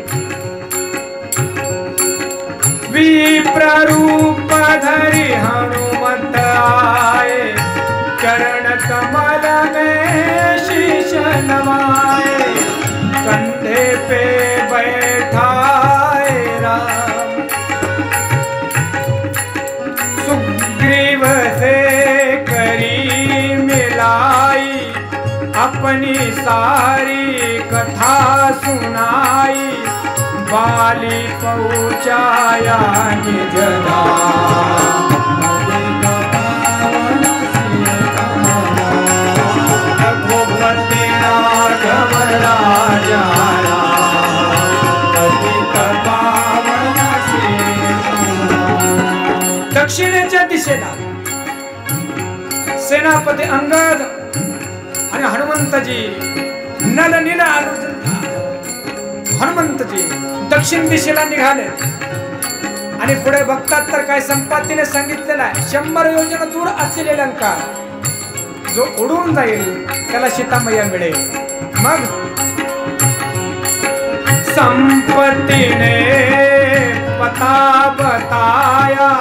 A: विप्ररूप धरि हनुमत आए, चरण कमल में शीश नवाए, कंधे पे बैठाए राम. सुग्रीव से करी मिलाई, अपनी सारी कथा सुनाई, बाली पहुँचाया निज धाम. रघुपति राघव राजा राम, पतित पावन सीताराम. दक्षिणेच्या दिशेला सेनापती अंगद आणि हनुमंतजी, नल नील अर्जुन हनुमंतजी दक्षिण दिशेला निघाले. आणि पुढे बघतात तर काय संपातीने सांगितलेला आहे, 100 योजन दूर असलेली लंका जो उडून जाईल त्याला सीतामय्या मिळेल. मग संपत्ती ने पता बताया,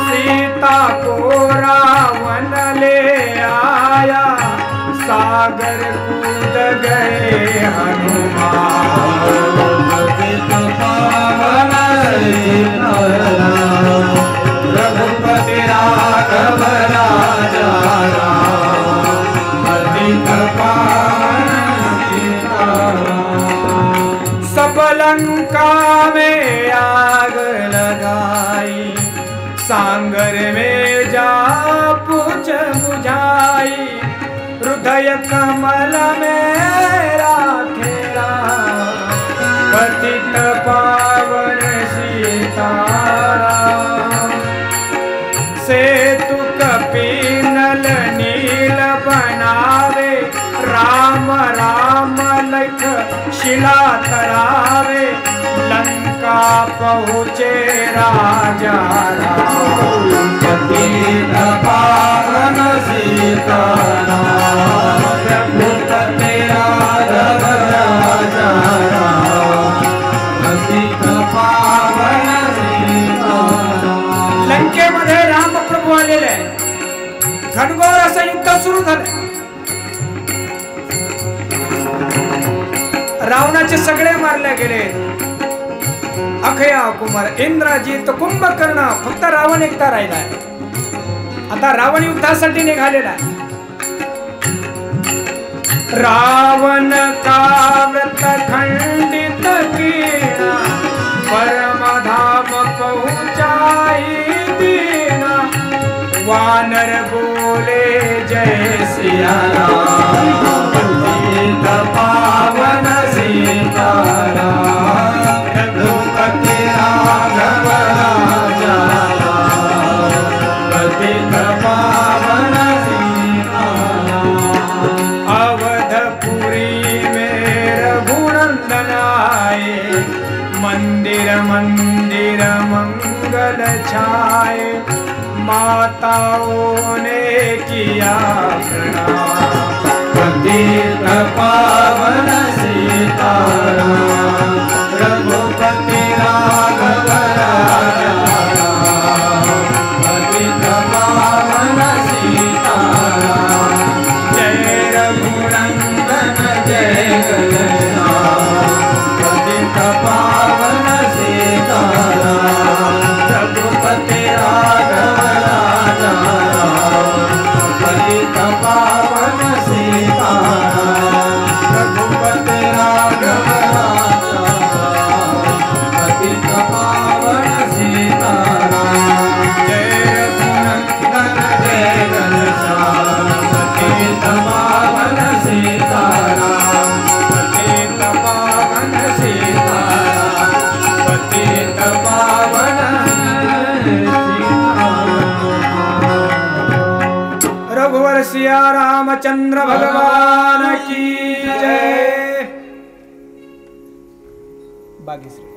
A: सीता को रावण ले आया, सागर कूद गए हनुमान, रघुपति राघव राजा राम, पतित पावन सीताराम. सब लंका में आग लगाई, सांगर में जा पूछ बुझाई, हृदय कमल में राखे राम, पतित पावन सीताराम. सेतु कपिनल नील बनावे, राम राम लिख शिला तरावे, लंका पहुँचे राजा राम, पतित पावन सीताराम. रघुपति राघव राजा राम, पतित पावन सीताराम. लंकेमध्ये रामप्रभू आलेले, घनघोर असं युद्ध सुरू झालं. रावणाचे सगळे मारले गेले, अक्षय कुमार, इंद्रजित, कुंभकर्ण, फक्त रावण एकटा राहिलाय. आता रावण युद्धासाठी निघालेला आहे. रावण का व्रत खंडित कीना, परम धाम पहुँचाई दीना, वानर बोले जय सिया राम, पतित पावन सीताराम. रघुपति राघव राजा राम, पतित पावन सीताराम. अवधपुरी में रघुनंदन आए, मंदिर मंदिर मंगल छाए, माताओं ने किया प्रणाम, पतित पावन सीताराम. रघुपति राघव राजा राम, पतित पावन सीताराम. जय रघुनंदन जय गणनाथ, पतित पावन सीताराम. रघुपति राघव राजा भगवान की जय। बागेश्री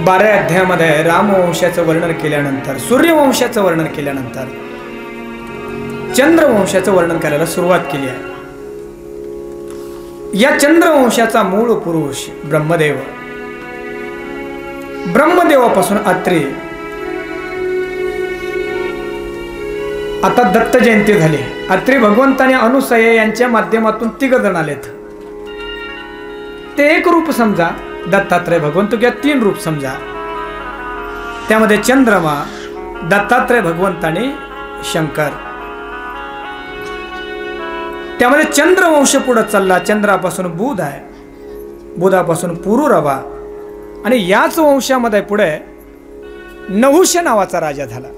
A: 12 अध्यायामध्ये रामवंशाचं वर्णन केल्यानंतर, सूर्यवंशाचं वर्णन केल्यानंतर चंद्रवंशाचं वर्णन करायला सुरुवात केली आहे। या चंद्रवंशाचा मूळ पुरुष ब्रह्मदेव, ब्रह्मदेवापासून अत्रि, आता दत्त जयंती झाली। अत्रि भगवंताने अनुसया यांच्या माध्यमातून 3 जण आलेत। ते एक रूप समजा दत्तात्रय भगवंत, किंवा 3 रूप समजा। त्यामध्ये चंद्रमा, दत्तात्रय भगवंत आणि शंकर। त्यामध्ये चंद्रवंश पुढे चालला। चंद्रापासून बुध आहे, बुधापासून पुरुरवा, आणि याच वंशामध्ये पुढे नहुष नावाचा राजा झाला।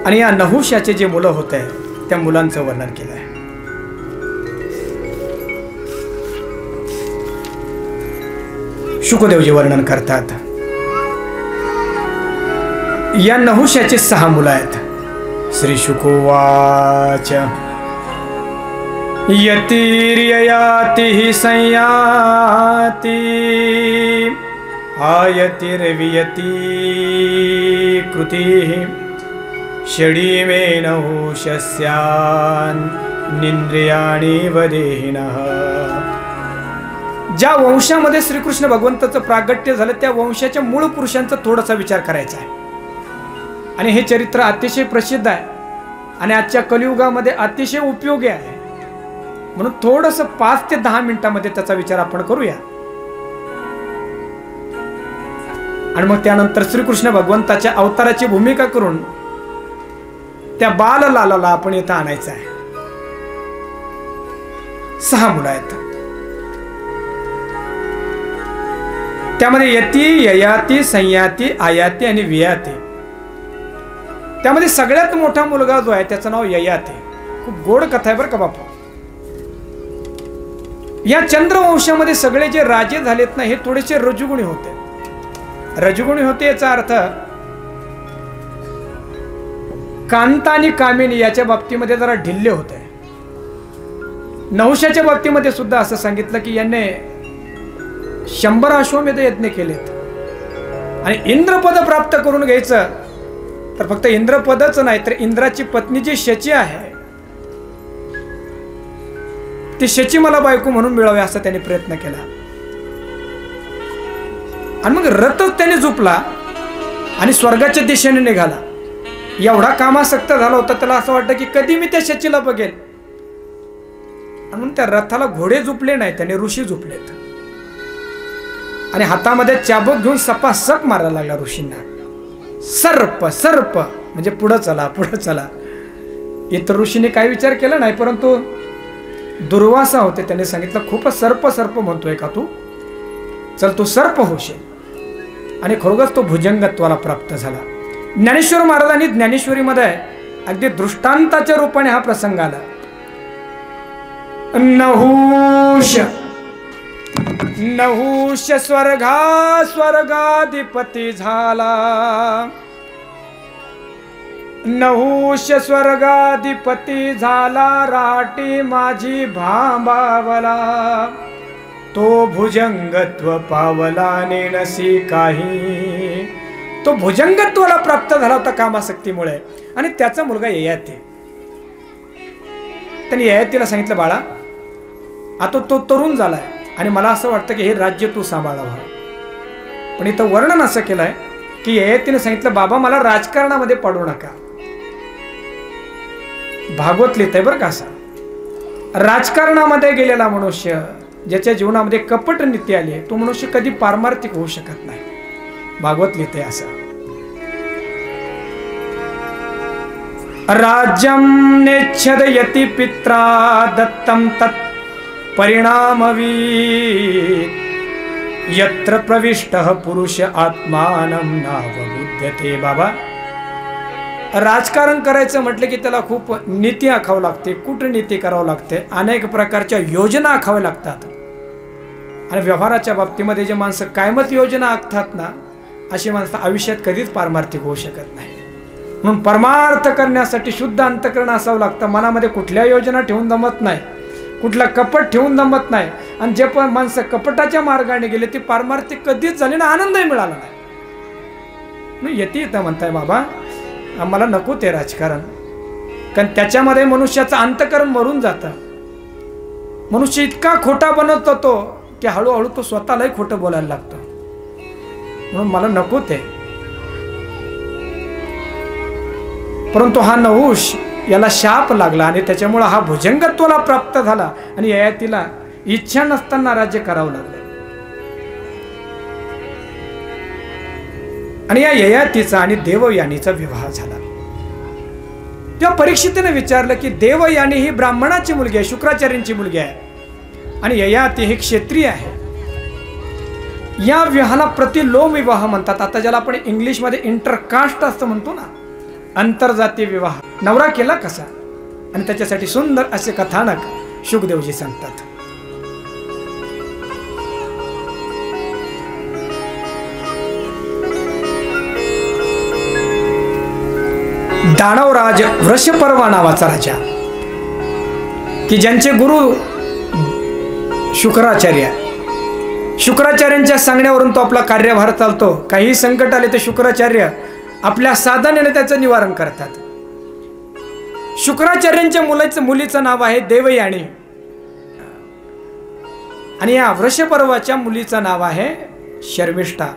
A: आणि या नहुष्याचे जे मुलं होते त्या मुलांचं वर्णन केलं आहे। शुकदेवजी वर्णन करतात, या नहुष्याचे 6 मुलं आहेत। श्री शुकोवाच यतिर्ययाति संयाति आयतिर्वियति कृतिः षडीमे नहुष्यस्यान्निन्द्रियाणि वदेहिनः। ज्या वंशामध्ये श्रीकृष्ण भगवंताचं प्रागट्य झालं त्या वंशाच्या मूळ पुरुषांचा थोडासा विचार करायचा आहे। आणि हे चरित्र अतिशय प्रसिद्ध आहे आणि आजच्या कलियुगामध्ये अतिशय उपयोगी आहे, म्हणून थोडंसं 5 ते 10 मिनिटांमध्ये त्याचा विचार आपण करूया। आणि मग त्यानंतर श्रीकृष्ण भगवंताच्या अवताराची भूमिका करून त्या बाललालाला आपण इथं आणायचं आहे। 6 मुलं आहेत। त्यामध्ये यती, ययाती, संयाती, आयाती आणि वियाती। त्यामध्ये सगळ्यात मोठा मुलगा जो आहे त्याचं नाव ययाती। खूप गोड कथा आहे बरं का बापू। या चंद्रवंशामध्ये सगळे जे राजे झालेत ना हे थोडेसे रजोगुणी होते। रजोगुणी होते याचा अर्थ कांता आणि कामिनी याच्या बाबतीमध्ये जरा ढिल्ले होते। नहुष्याच्या बाबतीमध्ये सुद्धा असं सांगितलं की यांनी 100 अश्वमेध यज्ञ केलेत आणि इंद्रपद प्राप्त करून घ्यायचं तर फक्त इंद्रपदच नाही तर इंद्राची पत्नी जी शची आहे ती शची मला बायको म्हणून मिळावी असा त्याने प्रयत्न केला। आणि मग रथच त्याने झोपला आणि स्वर्गाच्या दिशेने निघाला। एवढा कामासक्त झाला होता त्याला असं वाटतं की कधी मी त्या शचीला बघेल। म्हणून त्या रथाला घोडे झोपले नाही, त्याने ऋषी झोपलेत आणि हातामध्ये चाबूक घेऊन सपासप मारायला लागला ऋषींना। सर्प सर्प म्हणजे पुढे चला पुढे चला। इतर ऋषीने काय विचार केला नाही, परंतु दुर्वासा होते त्याने सांगितलं खूपच सर्प सर्प म्हणतोय का तू, चल तू सर्प होशील। आणि खरोखरच तो भुजंगत्वाला प्राप्त झाला। ज्ञानेश्वर महाराजांनी ज्ञानेश्वरीमध्ये अगदी दृष्टांताच्या रूपाने हा प्रसंग आला। नहुष नहुष स्वर्गाधिपती झाला। नहुष स्वर्गाधिपती झाला, राटी माझी भांबावला। तो भुजंगत्व पावला नेनसी काही। तो भुजंगत्वाला प्राप्त झाला होता कामासक्तीमुळे आणि त्याचा मुलगा ययाती। त्यांनी ययातीला सांगितलं बाळा आता तो तरुण झालाय आणि मला असं वाटतं की हे राज्य तू सांभाळावं। पण इथं वर्णन असं केलंय की ययातीने सांगितलं बाबा मला राजकारणामध्ये पडू नका। भागवत लिहितंय बरं का असं, राजकारणामध्ये गेलेला मनुष्य ज्याच्या जीवनामध्ये कपट नीती आली तो मनुष्य कधी पारमार्थिक होऊ शकत नाही। भागवत लिहितंय असं, राज्यम नेच्छदयति पित्रा दत्तम तत् परिणामवीत यत्र प्रविष्टः पुरुष आत्मानं नावबुध्यते। बाबा राजकारण करायचं म्हटलं की त्याला खूप नीती आखावं लागते, कूटनीती करावं लागते, अनेक प्रकारच्या योजना आखाव्या लागतात। आणि व्यवहाराच्या बाबतीमध्ये जे माणसं कायमत योजना आखतात ना अशी माणसं आयुष्यात कधीच पारमार्थिक होऊ शकत नाही. म्हणून परमार्थ करण्यासाठी शुद्ध अंतःकरण असावं लागतं. मनामध्ये कुठल्या योजना ठेवून जमत नाही, कुठला कपट ठेवून जमत नाही. आणि जे पण माणसं कपटाच्या मार्गाने गेले ती पारमार्थिक कधीच झाली ना, आनंदही मिळाला नाही. मी येते म्हणताय बाबा आम्हाला नको ते राजकारण, कारण त्याच्यामध्ये मनुष्याचं अंतःकरण मरून जातं. मनुष्य इतका खोटा बनत होतो की हळूहळू तो स्वतःलाही खोटं बोलायला लागतो. म्हणून मला नको ते. परंतु हा नहुष याला शाप लागला आणि त्याच्यामुळे हा भुजंगत्वाला प्राप्त झाला आणि ययातीला इच्छा नसताना राज्य करावं लागलं. आणि या ययातीचा आणि देवयानीचा विवाह झाला. तेव्हा परीक्षितीने विचारलं की देवयानी ही ब्राह्मणाची मुलगी आहे, शुक्राचार्यांची मुलगी आहे, आणि ययाती ही क्षत्रिय आहे. या विवाहाला प्रतिलोम विवाह म्हणतात. आता ज्याला आपण इंग्लिशमध्ये इंटरकास्ट असं म्हणतो ना, आंतरजातीय विवाह. नवरा केला कसा, आणि त्याच्यासाठी सुंदर असे कथानक शुकदेवजी सांगतात. दानवराज वृषपर्वा नावाचा राजा, की ज्यांचे गुरु शुक्राचार्य, शुक्राचार्यांच्या सांगण्यावरून तो आपला कार्यभार चालतो. काही संकट आले तर शुक्राचार्य आपल्या साधनेने त्याचं निवारण करतात. शुक्राचार्यांच्या मुलीचं नाव आहे देवयानी, आणि या वृषपर्वाच्या मुलीचं नाव आहे शर्मिष्ठा.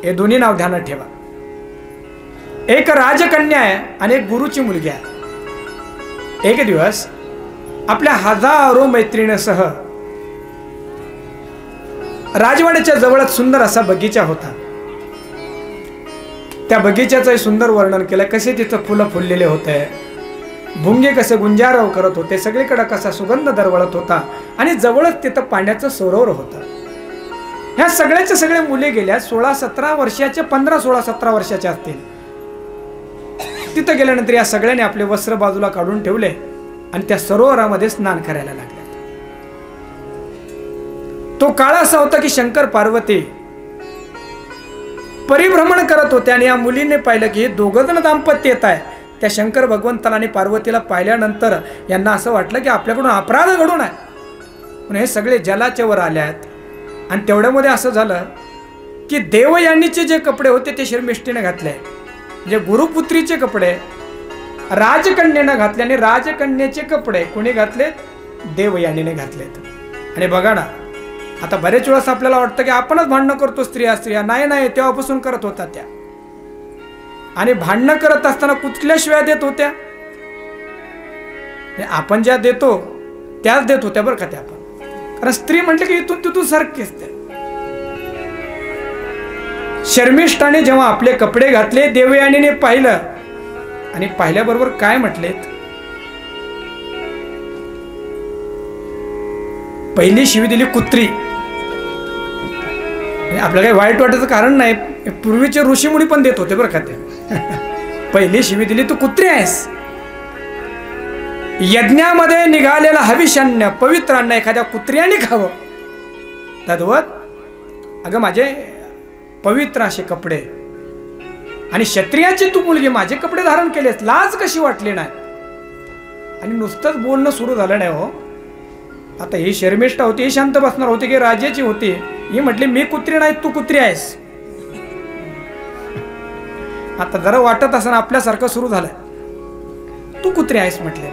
A: हे दोन्ही नाव ध्यानात ठेवा. एक राजकन्या आहे आणि एक गुरुची मुलगी आहे. एक दिवस आपल्या हजारो मैत्रिणीसह राजवाड्याच्या जवळच सुंदर असा बगीचा होता. त्या बगीच्याचं सुंदर वर्णन केलं. कसे तिथं फुलं फुललेले होते, भुंगे कसे गुंजारव करत होते, सगळीकडे कसा सुगंध दरवळत होता, आणि जवळच तिथं पाण्याचं सरोवर होतं. ह्या सगळ्याच्या सगळ्या मुली गेल्या 16-17 वर्षाच्या, 15-16-17 वर्षाच्या असतील. तिथं गेल्यानंतर या सगळ्यांनी आपले वस्त्र बाजूला काढून ठेवले आणि त्या सरोवरामध्ये स्नान करायला लागले. तो काळ असा होता की शंकर पार्वती परिभ्रमण करत होते, आणि या मुलीने पाहिलं की हे दोघं जण दाम्पत्य येत आहे. त्या शंकर भगवंताला आणि पार्वतीला पाहिल्यानंतर यांना असं वाटलं की आपल्याकडून अपराध घडून आहे, म्हणून हे सगळे जलाच्या वर आले आहेत. आणि तेवढ्यामध्ये असं झालं की देवयानीचे जे कपडे होते ते शर्मिष्ठीने घातले, जे गुरुपुत्रीचे कपडे राजकन्येने घातले, आणि राजकन्येचे कपडे कोणी घातले, देवयानीने घातलेत. आणि बघा ना, आता बरेच वेळेस आपल्याला वाटतं की आपणच भांडणं करतो स्त्रिया. नाही, तेव्हापासून करत होता त्या. आणि भांडणं करत असताना कुठल्या शिव्या देत होत्या, आपण ज्या देतो त्याच देत होत्या बरं का त्या. आपण कारण स्त्री म्हटलं की इथून तिथून सारखीच त्या. शर्मिष्ठाने जेव्हा आपले कपडे घातले, देवयानीने पाहिलं, आणि पाहिल्याबरोबर काय म्हटलेत, पहिली शिवी दिली कुत्री. आपल्याला काही वाईट वाटायचं कारण नाही, पूर्वीचे ऋषीमुनी पण देत होते बरं का ते. पहिली शिवी दिली, तू कुत्री आहेस. यज्ञामध्ये निघालेला हविष्यान्न पवित्र अन्न एखाद्या कुत्र्याने खावं, तद्वत अगं माझे पवित्र असे कपडे, आणि क्षत्रियाची तू मुलगी माझे कपडे धारण केलेस, लाज कशी वाटली नाही. आणि नुसतंच बोलणं सुरू झालं नाही हो. आता ही शर्मिष्ठा होती, ही शांत बसणार होती की राजाची होती. ही म्हटली मी कुत्री नाही, तू कुत्री आहेस. आता जरा वाटत असं आपल्यासारखं सुरू झालं, तू कुत्री आहेस म्हटले.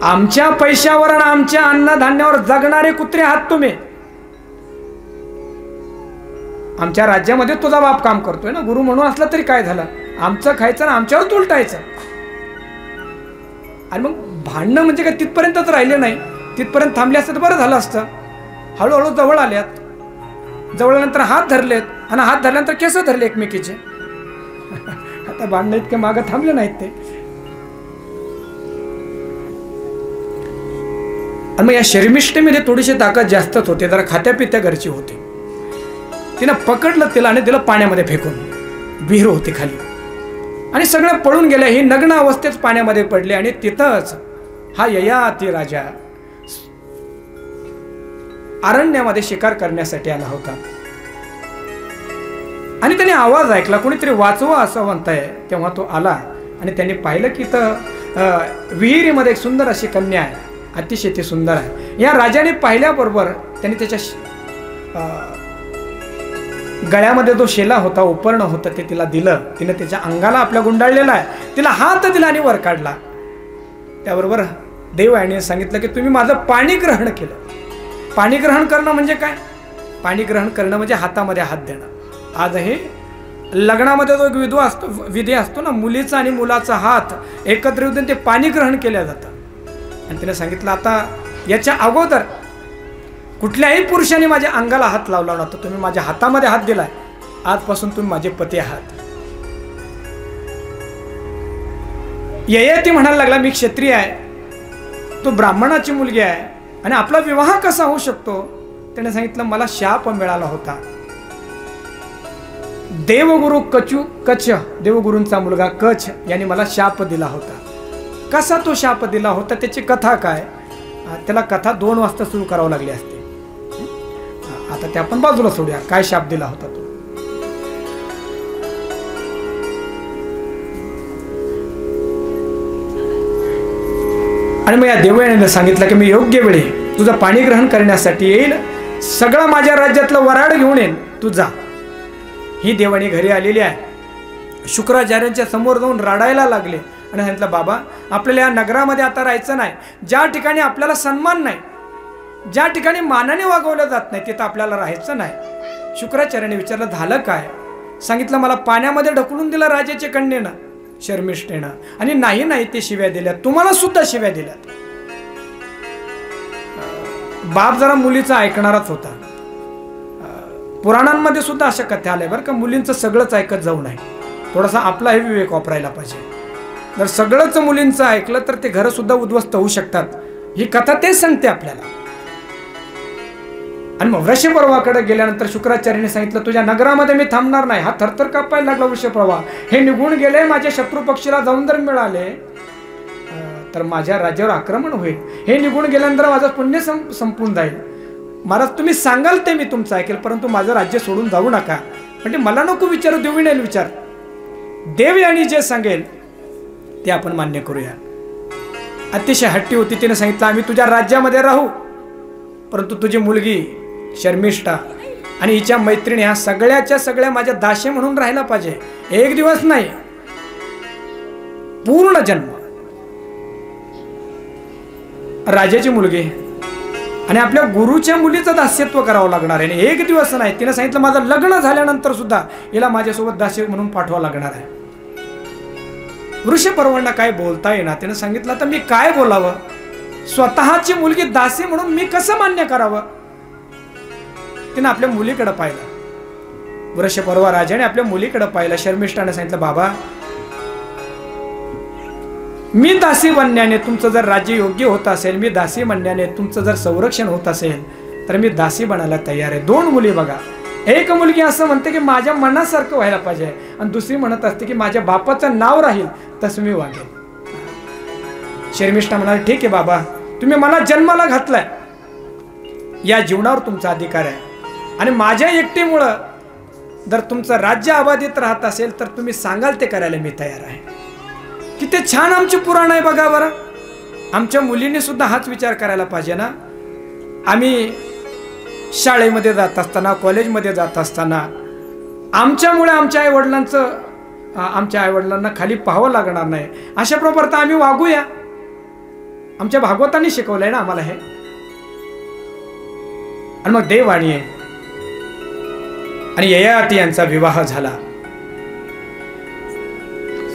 A: आमच्या पैशावर आणि आमच्या अन्नधान्यावर जगणारे कुत्रे आहात तुम्ही. आमच्या राज्यामध्ये तुझा बाप काम करतोय ना, गुरु म्हणून असला तरी काय झालं, आमचं खायचं ना आमच्यावर उलटायचं. आणि मग भांडणं म्हणजे काय तिथपर्यंतच राहिले नाही, तिथपर्यंत थांबले असतं तर बरं झालं असतं. हळूहळू जवळ आल्यात, जवळनंतर हात धरलेत, आणि हात धरल्यानंतर केस धरले एकमेकीचे. आता भांडणं इतके मागं थांबले नाहीत ते. आणि मग या शर्मिष्ठेमध्ये थोडीशी ताकद जास्तच होते, जरा खात्यापित्या घरची होती. तिनं पकडलं तिला आणि तिला पाण्यामध्ये फेकून, विहीर होती खाली, आणि सगळं पळून गेल्या. ही नग्न अवस्थेत पाण्यामध्ये पडले, आणि तिथंच हा ययाती राजा अरण्यामध्ये शिकार करण्यासाठी आला होता. आणि त्याने आवाज ऐकला, कोणीतरी वाचवा असं म्हणताय. तेव्हा तो आला आणि त्यांनी पाहिलं की तर विहिरीमध्ये एक सुंदर अशी कन्या आहे, अतिशय ती सुंदर आहे. या राजाने पाहिल्याबरोबर त्यांनी त्याच्या गळ्यामध्ये जो शेला होता, उपर्ण होतं, ते तिला दिलं. तिने त्याच्या अंगाला आपल्या गुंडाळलेला आहे, तिला हात दिला आणि वर काढला. त्याबरोबर देवयानीने सांगितलं की तुम्ही माझं पाणी ग्रहण केलं. पाणी ग्रहण करणं म्हणजे काय? पाणी ग्रहण करणं म्हणजे हातामध्ये हात देणं. आज हे लग्नामध्ये जो एक विधी असतो ना, मुलीचा आणि मुलाचा हात एकत्र येऊन ते पाणी ग्रहण केलं जातं. आणि तिने सांगितलं आता याच्या अगोदर कुठल्याही पुरुषाने माझ्या अंगाला हात लावला नव्हता, तुम्ही माझ्या हातामध्ये हात दिलाय, आजपासून तुम्ही माझे पती आहात. ययाती म्हणायला लागला मी क्षत्रिय आहे, तो ब्राह्मणाची मुलगी आहे आणि आपला विवाह कसा होऊ शकतो? त्याने सांगितलं मला शाप मिळाला होता. देवगुरु कच, देवगुरूंचा मुलगा कच यांनी मला शाप दिला होता. कसा तो शाप दिला होता, त्याची कथा काय? त्याला कथा 2 वाजता सुरू करावं लागली असते. आता ते आपण बाजूला सोडूया, काय शाप दिला होता तो. आणि मग या देवयानीने सांगितलं की मी योग्य वेळी तुझं पाणी ग्रहण करण्यासाठी येईल, सगळं माझ्या राज्यातलं वराड घेऊन येईन, तू जा. ही देवाणी घरी आलेली आहे. शुक्राचार्यांच्या समोर जाऊन रडायला लागले आणि सांगितलं बाबा आपल्याला या नगरामध्ये आता राहायचं नाही. ज्या ठिकाणी आपल्याला सन्मान नाही, ज्या ठिकाणी मानाने वागवलं जात नाही, तिथं आपल्याला राहायचं नाही. शुक्राचार्याने विचारलं झालं काय? सांगितलं मला पाण्यामध्ये ढकलून दिलं राजाच्या कन्येनं, शर्मिष्ठेनं, आणि नाही ते शिव्या दिल्यात, तुम्हाला सुद्धा शिव्या दिल्यात. बाप जरा मुलीचा ऐकणारच होता. पुराणांमध्ये सुद्धा अशा कथा आल्या बरं का, मुलींचं सगळंच ऐकत जाऊ नये, थोडासा आपलाही विवेक वापरायला पाहिजे. जर सगळंच मुलींचं ऐकलं तर ते घर सुद्धा उद्ध्वस्त होऊ शकतात. ही कथा तेच सांगते आपल्याला. आणि मग वृषपर्वाकडे गेल्यानंतर शुक्राचार्याने सांगितलं तुझ्या नगरामध्ये मी थांबणार नाही. हा थरथर कापायला लागला वृषपर्वा. हे निघून गेले, माझ्या शत्रू पक्षीला जाऊन जर मिळाले तर माझ्या राज्यावर आक्रमण होईल. हे निघून गेल्यानंतर माझं पुण्य संपून जाईल. महाराज तुम्ही सांगाल ते मी तुमचं ऐकेल, परंतु माझं राज्य सोडून जाऊ नका. म्हणजे मला नको विचारू, देवीने विचार. देवयानी जे सांगेल ते आपण मान्य करूया. अतिशय हट्टी होती. तिने सांगितलं आम्ही तुझ्या राज्यामध्ये राहू, परंतु तुझी मुलगी शर्मिष्ठा आणि हिच्या मैत्रिणी ह्या सगळ्याच्या सगळ्या माझ्या दासी म्हणून राहायला पाहिजे. एक दिवस नाही, पूर्ण जन्म. राजाची मुलगी आणि आपल्या गुरुच्या मुलीचं दास्यत्व करावं लागणार आहे. एक दिवस नाही. तिने सांगितलं माझं लग्न झाल्यानंतर सुद्धा हिला माझ्यासोबत दासी म्हणून पाठवावं लागणार आहे. वृषपर्वांना काय बोलता येणार. तिने सांगितलं तर मी काय बोलावं, स्वतःची मुलगी दासी म्हणून मी कसं मान्य करावं. तिने आपल्या मुलीकडे पाहिलं. वृषपर्वा राजाने आपल्या मुलीकडे पाहिलं. शर्मिष्ठाने सांगितलं बाबा मी दासी बनण्याने तुमचं जर राज्य योग्य होत असेल, मी दासी बनण्याने तुमचं जर संरक्षण होत असेल तर मी दासी बनायला तयार आहे. 2 मुली बघा. एक मुलगी असं म्हणते की माझ्या मनासारखं व्हायला पाहिजे आणि दुसरी म्हणत असते की माझ्या बापाचं नाव राहील तसं मी वागेल. शर्मिष्ठा म्हणाले ठीक आहे बाबा, तुम्ही मला जन्माला घातलाय, या जीवनावर तुमचा अधिकार आहे आणि माझ्या एकटीमुळं जर तुमचं राज्य अबाधित राहत असेल तर तुम्ही सांगाल ते करायला मी तयार आहे. किती छान आमची पुराण आहे बघा बरं. आमच्या मुलींनी सुद्धा हाच विचार करायला पाहिजे ना. आम्ही शाळेमध्ये जात असताना, कॉलेजमध्ये जात असताना आमच्यामुळे आमच्या आईवडिलांना खाली पाहावं लागणार नाही, अशा प्रकारे आम्ही वागूया. आमच्या भागवतांनी शिकवलंय ना आम्हाला हे. आणि मग देववाणी आहे आणि ययाती यांचा विवाह झाला.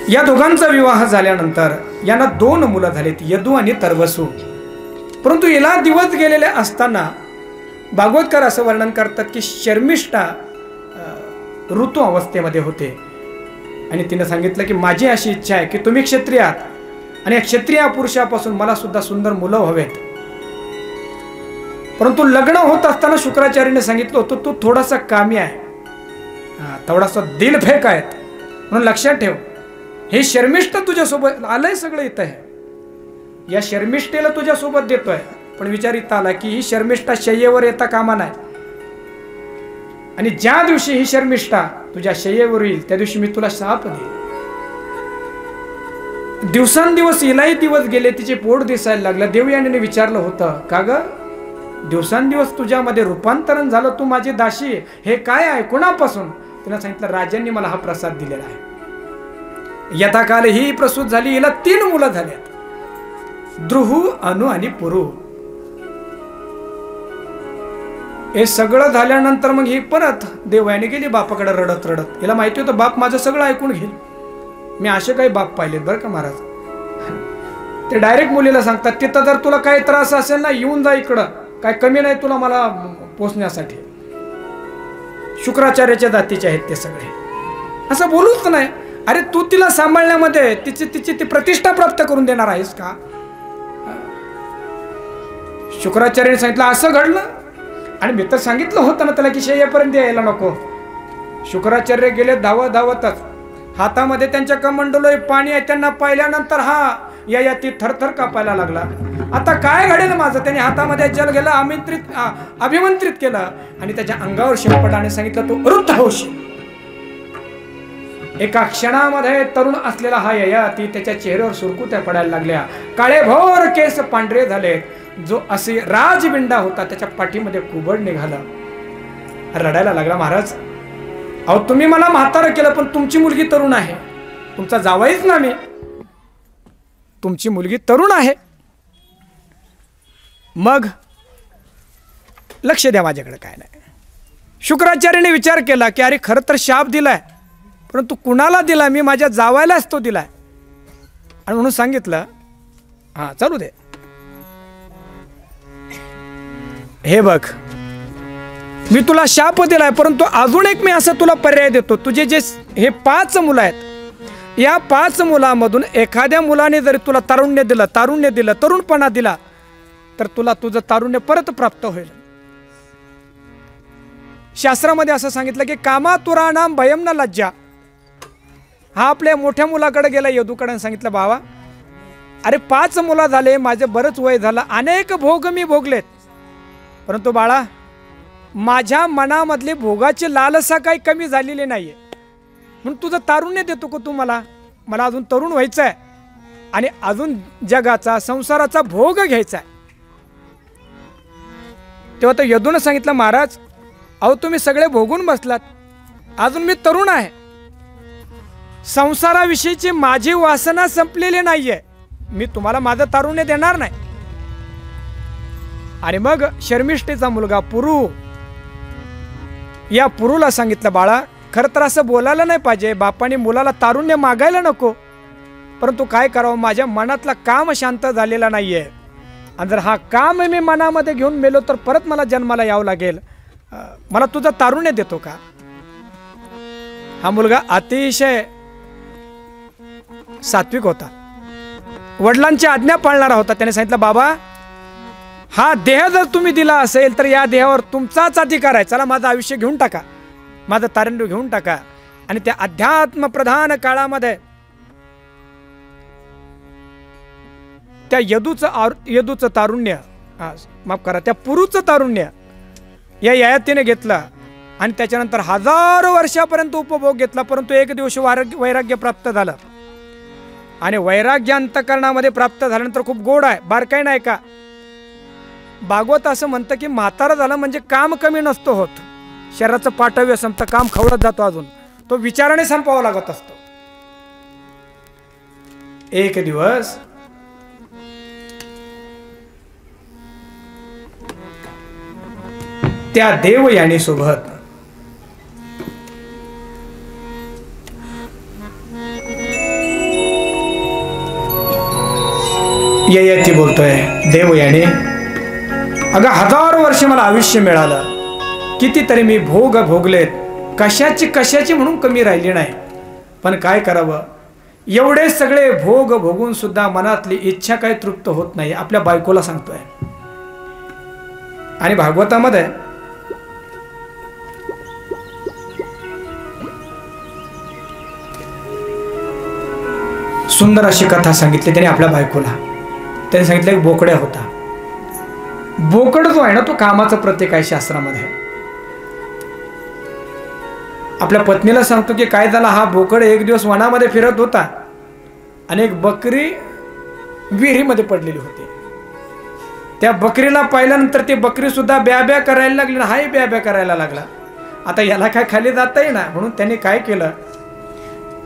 A: या दोघांचा विवाह झाल्यानंतर यांना 2 मुलं झालीत, यदू आणि तर्वसू. परंतु याला दिवस गेलेले असताना भागवतकार असं वर्णन करतात की शर्मिष्ठा ऋतू अवस्थेमध्ये होते आणि तिने सांगितलं की माझी अशी इच्छा आहे की तुम्ही क्षत्रिय आहात आणि क्षत्रिय पुरुषापासून मला सुद्धा सुंदर मुलं हवेत. परंतु लग्न होत असताना शुक्राचार्याने सांगितलं होतं तू थोडासा कामी आहे, थोडासा दिलफेक आहेत, म्हणून लक्षात ठेव. हे शर्मिष्ठा तुझ्यासोबत आलंय, सगळं इथं आहे. या शर्मिष्ठेला तुझ्यासोबत देतोय, पण विचार इथं आला की ही शर्मिष्ठा शय्येवर येता कामा नाही. आणि ज्या दिवशी ही शर्मिष्ठा तुझ्या शय्येवर येईल त्या दिवशी मी तुला शाप देईन. दिवसांदिवस इलाही दिवस गेले, तिचे पोट दिसायला लागलं. देवयानीने विचारलं होतं, का ग दिवसांदिवस तुझ्यामध्ये रूपांतरण झालं, तू माझी दासी, हे काय आहे, कोणापासून? तिने सांगितलं, राजांनी मला हा प्रसाद दिलेला आहे. यथाकाल ही प्रसूत झाली, हिला 3 मुलं झाल्यात, द्रुहु, अनु आणि पुरु. हे सगळं झाल्यानंतर मग ही परत देवयानी गेली बापाकडे रडत रडत. हिला माहिती होतं बाप माझं सगळं ऐकून घेईल. मी असे काही बाप पाहिलेत बरं का महाराज. ते डायरेक्ट मुलीला सांगतात, तिथं जर तुला काही त्रास असेल ना, येऊन जा इकडं, काय कमी नाही तुला मला पोचण्यासाठी. शुक्राचार्याच्या जातीचे आहेत ते सगळे. असं बोलूच नाही. अरे तू तिला सांभाळण्यामध्ये तिची ती प्रतिष्ठा प्राप्त करून देणार आहेस का? शुक्राचार्याने सांगितलं असं घडलं, आणि मी तर सांगितलं होतं ना त्याला की शय्येपर्यंत यायला नको. शुक्राचार्य गेले धावत धावतच. हातामध्ये त्यांच्या कमंडलोय पाणी आहे. त्यांना पाहिल्यानंतर हा या ती थरथर कापायला लागला. आता काय घडेल माझं? त्याने हातामध्ये जल गेलं, अभिमंत्रित केलं आणि त्याच्या अंगावर शिंपडाने सांगितलं, तू वृद्ध होशील. एका क्षणामध्ये तरुण असलेला हा ययाती त्याच्या चेहऱ्यावर सुरकुत्या पडायला लागल्या. काळेभोर केस पांढरे झाले. जो असे राजबिंडा होता त्याच्या पाठीमध्ये कुबड निघाला. रडायला लागला, महाराज अहो तुम्ही मला म्हातारं केलं, पण तुमची मुलगी तरुण आहे. तुमचा जावईच ना मी, तुमची मुलगी तरुण आहे. मग लक्ष द्या माझ्याकडे, काय नाही. शुक्राचार्याने विचार केला की अरे खरं तर शाप दिलाय, परंतु कुणाला दिला? मी माझ्या जावायलाच तो दिलाय. आणि म्हणून सांगितलं, हा चालू दे. हे बघ, मी तुला शाप दिलाय, परंतु अजून एक मी असं तुला पर्याय देतो. तुझे जे हे 5 मुलं आहेत, या 5 मुलांमधून एखाद्या मुलाने जरी तुला तारुण्य दिलं, तरुणपणा दिला, तर तुला तुझं तारुण्य परत प्राप्त होईल. शास्त्रामध्ये असं सांगितलं की कामातुराणाम भयम न लज्जा. हा आपल्या मोठ्या मुलाकडे गेला, यदूकडे, सांगितलं, बाबा अरे 5 मुलं झाले, माझे बरंच वय झालं, अनेक भोग मी भोगलेत, परंतु बाळा माझ्या मनामधली भोगाची लालसा काही कमी झालेली नाहीये. म्हणून तुझं तारुण्य देतो का तू मला? मला अजून तरुण व्हायचं आहे आणि अजून जगाचा संसाराचा भोग घ्यायचा आहे. तेव्हा तर यदूने सांगितलं, महाराज अहो तुम्ही सगळे भोगून बसलात, अजून मी तरुण आहे, संसाराविषयीची माझी वासना संपलेली नाहीये, मी तुम्हाला माझं तारुण्य देणार नाही. आणि मग शर्मिष्ठेचा मुलगा पुरु, या पुरुला सांगितलं, बाळा खरं तर असं बोलायला नाही पाहिजे, बापाने मुलाला तारुण्य मागायला नको, परंतु काय करावं, माझ्या मनातला काम शांत झालेला नाहीये, आणि जर हा काम मी मनामध्ये घेऊन मेलो तर परत मला जन्माला यावं लागेल, मला तुझं तारुण्य देतो का? हा मुलगा अतिशय सात्विक होता, वडिलांची आज्ञा पाळणारा होता. त्याने सांगितलं, बाबा हा देह जर तुम्ही दिला असेल तर या देहावर तुमचाच अधिकार आहे, चला माझं आयुष्य घेऊन टाका, माझं तारुण्य घेऊन टाका. आणि त्या अध्यात्म प्रधान काळामध्ये त्या यदूचं तारुण्य, माफ करा, त्या पुरुचं तारुण्य या ययातीने घेतलं आणि त्याच्यानंतर हजारो वर्षापर्यंत उपभोग घेतला, परंतु एक दिवशी वैराग्य प्राप्त झालं. आणि वैराग्य अंतकरणामध्ये प्राप्त झाल्यानंतर खूप गोड आहे, बारकाई नाही का. भागवत असं म्हणतं की म्हातारा झालं म्हणजे काम कमी नसतो होत, शरीराचं पाठव्य संपतं, काम खवळत जातो, अजून तो विचाराने संपावा लागत असतो. एक दिवस त्या देवयानी सोबत ययाती बोलतोय, देवयानी अगं हजारो वर्ष मला आयुष्य मिळालं, कितीतरी मी भोग भोगलेत, कशाची म्हणून कमी राहिली नाही, पण काय करावं, एवढे सगळे भोग भोगून सुद्धा मनातली इच्छा काही तृप्त होत नाही, आपल्या बायकोला सांगतोय. आणि भागवतामध्ये सुंदर अशी कथा सांगितली त्याने आपल्या बायकोला. त्याने सांगितलं एक बोकड्या होता. बोकड जो आहे ना तो कामाचं प्रतीक आहे शास्त्रामध्ये. आपल्या पत्नीला सांगतो की काय झालं, हा बोकड एक दिवस वनामध्ये फिरत होता आणि एक बकरी विहिरीमध्ये पडलेली होती. त्या बकरीला पाहिल्यानंतर ती बकरी सुद्धा ब्या करायला लागली, हाही ब्या करायला लागला. आता याला काय खाली जाता येईना म्हणून त्याने काय केलं,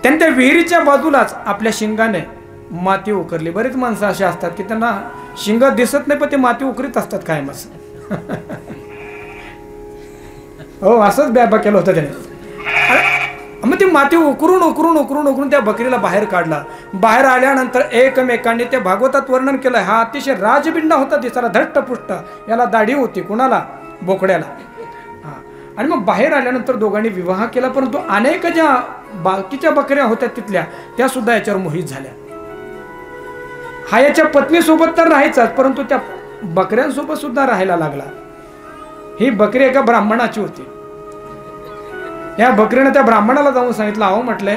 A: त्याने त्या विहिरीच्या बाजूलाच आपल्या शिंगाने माती उकरली. बरीच माणसं अशी असतात की त्यांना शिंग दिसत नाही पण ते माती उकरीत असतात कायमच. हो, असंच ब्याबा केलं होतं त्याने. मग ती माती उकरून उकरून उकरून उकरून त्या बकरीला बाहेर काढला. बाहेर आल्यानंतर एकमेकांनी त्या भागवतात वर्णन केलं, हा अतिशय राजबिंडा होता, दिसायला धष्टपुष्ट, याला दाढी होती. कुणाला? बोकड्याला. आणि मग बाहेर आल्यानंतर दोघांनी विवाह केला. परंतु अनेक ज्या बाकीच्या बकऱ्या होत्या तिथल्या, त्या सुद्धा याच्यावर मोहित झाल्या. हा याच्या पत्नीसोबत तर राहायचाच, परंतु त्या बकऱ्यांसोबत सुद्धा राहायला लागला. ही बकरी एका ब्राह्मणाची होती. या बकरीनं त्या ब्राह्मणाला जाऊन सांगितलं, अहो म्हटलंय,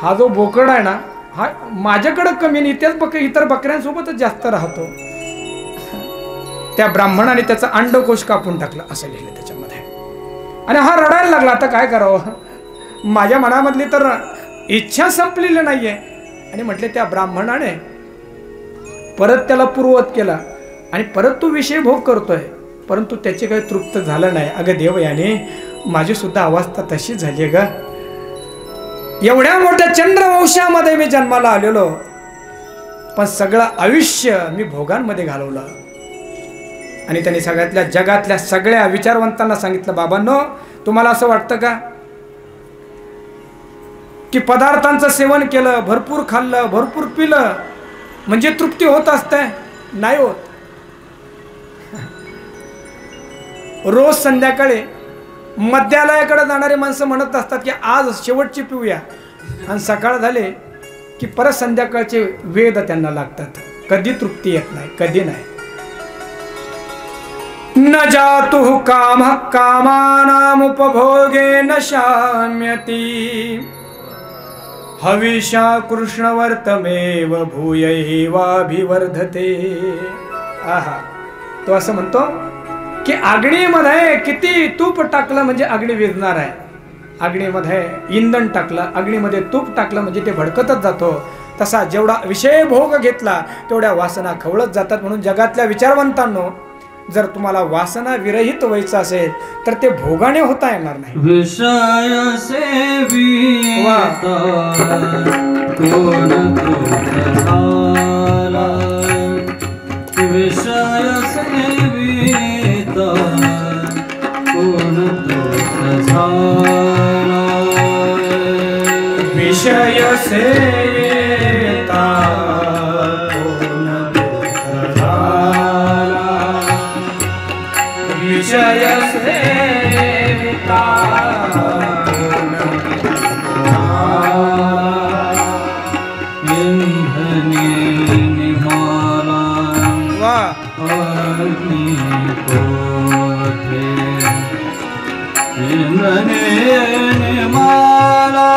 A: हा जो बोकड आहे ना, हा माझ्याकडं कमी नाही, त्याच इतर बकऱ्यांसोबतच जास्त राहतो. त्या ब्राह्मणाने त्याचा अंडकोश कापून टाकला असं लिहिलं त्याच्यामध्ये. आणि हा रडायला लागला. आता काय करावं, माझ्या मनामधली तर इच्छा संपलेली नाहीये. आणि म्हटले त्या ब्राह्मणाने परत त्याला पूर्ववत केला आणि परत तो विषय भोग करतोय, परंतु त्याचे काही तृप्त झालं नाही. अगं देव, याने माझी सुद्धा अवस्था तशी झाली ग. एवढ्या मोठ्या चंद्रवंशामध्ये मी जन्माला आलेलो, पण सगळं आयुष्य मी भोगांमध्ये घालवलं. आणि त्यांनी सगळ्यातल्या जगातल्या सगळ्या विचारवंतांना सांगितलं, बाबांनो, तुम्हाला असं वाटतं का की पदार्थांचं सेवन केलं, भरपूर खाल्लं, भरपूर पिलं म्हणजे तृप्ती होत असते? नाही होत. रोज संध्याकाळी मद्यालयाकडे जाणारे माणसं म्हणत असतात की आज शेवटची पिऊया, आणि सकाळ झाले की परत संध्याकाळचे वेद त्यांना लागतात. कधी तृप्ती येत नाही, कधी नाही. न जातु काम कामानाम उपभोगे न शाम्यति हविषा कृष्णवर्तमेव भूयैवाभिवर्धते. आहा, तो असं म्हणतो की अग्नीमध्ये किती तूप टाकलं म्हणजे अग्नी विझणार आहे. अग्नीमध्ये इंधन टाकलं, अग्नीमध्ये तूप टाकलं म्हणजे ते भडकतच जातो. तसा जेवढा विषय भोग घेतला तेवढ्या वासना खवळत जातात. म्हणून जगातल्या विचारवंतांनो, जर तुम्हाला वासना विरहित व्हायचं असेल तर ते भोगाने होता येणार नाही.
B: विषय सेविता कोण झाला, विषय सेविता कोण झाला,
A: विषय सेविता विषय सेविता
B: इंधने निमाला अग्नि कोठे, इंधने निमाला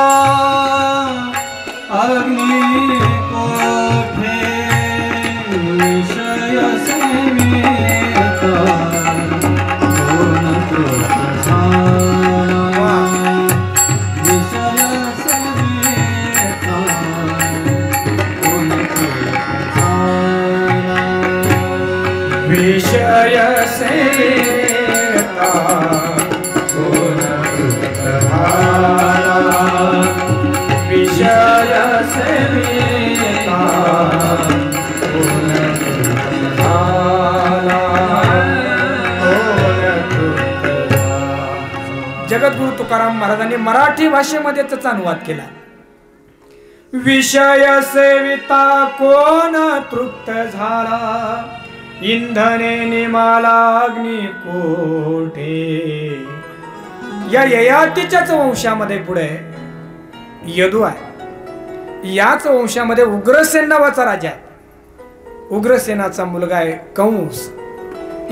B: अग्नि कोठे, विषय सेविता
A: विषय सेविता कोण झाला, विषय सेविता कोण झाला, जगद्गुरु तुकाराम महाराजांनी मराठी भाषेमध्ये त्याचा अनुवाद केला. विषय सेविता कोण तृप्त झाला, इंधने निमाला अग्नी कोठे. या ययातीच्याच वंशामध्ये पुढे यदू आहे. याच वंशामध्ये उग्रसेन नावाचा राजा आहे. उग्रसेनाचा मुलगा आहे कंस.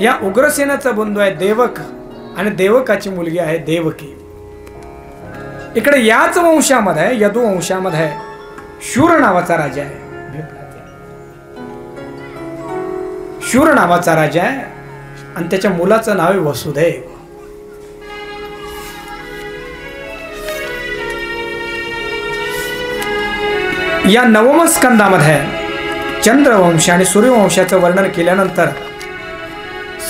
A: या उग्रसेनाचा बंधू आहे देवक, आणि देवकाची मुलगी आहे देवकी. इकडे याच वंशामध्ये, यदू वंशामध्ये शूर नावाचा राजा आहे. शूर नावाचा राजा आहे आणि त्याच्या मुलाचं नाव आहे वसुदेव. या नवम स्कंदामध्ये चंद्रवंश आणि सूर्यवंशाचं वर्णन केल्यानंतर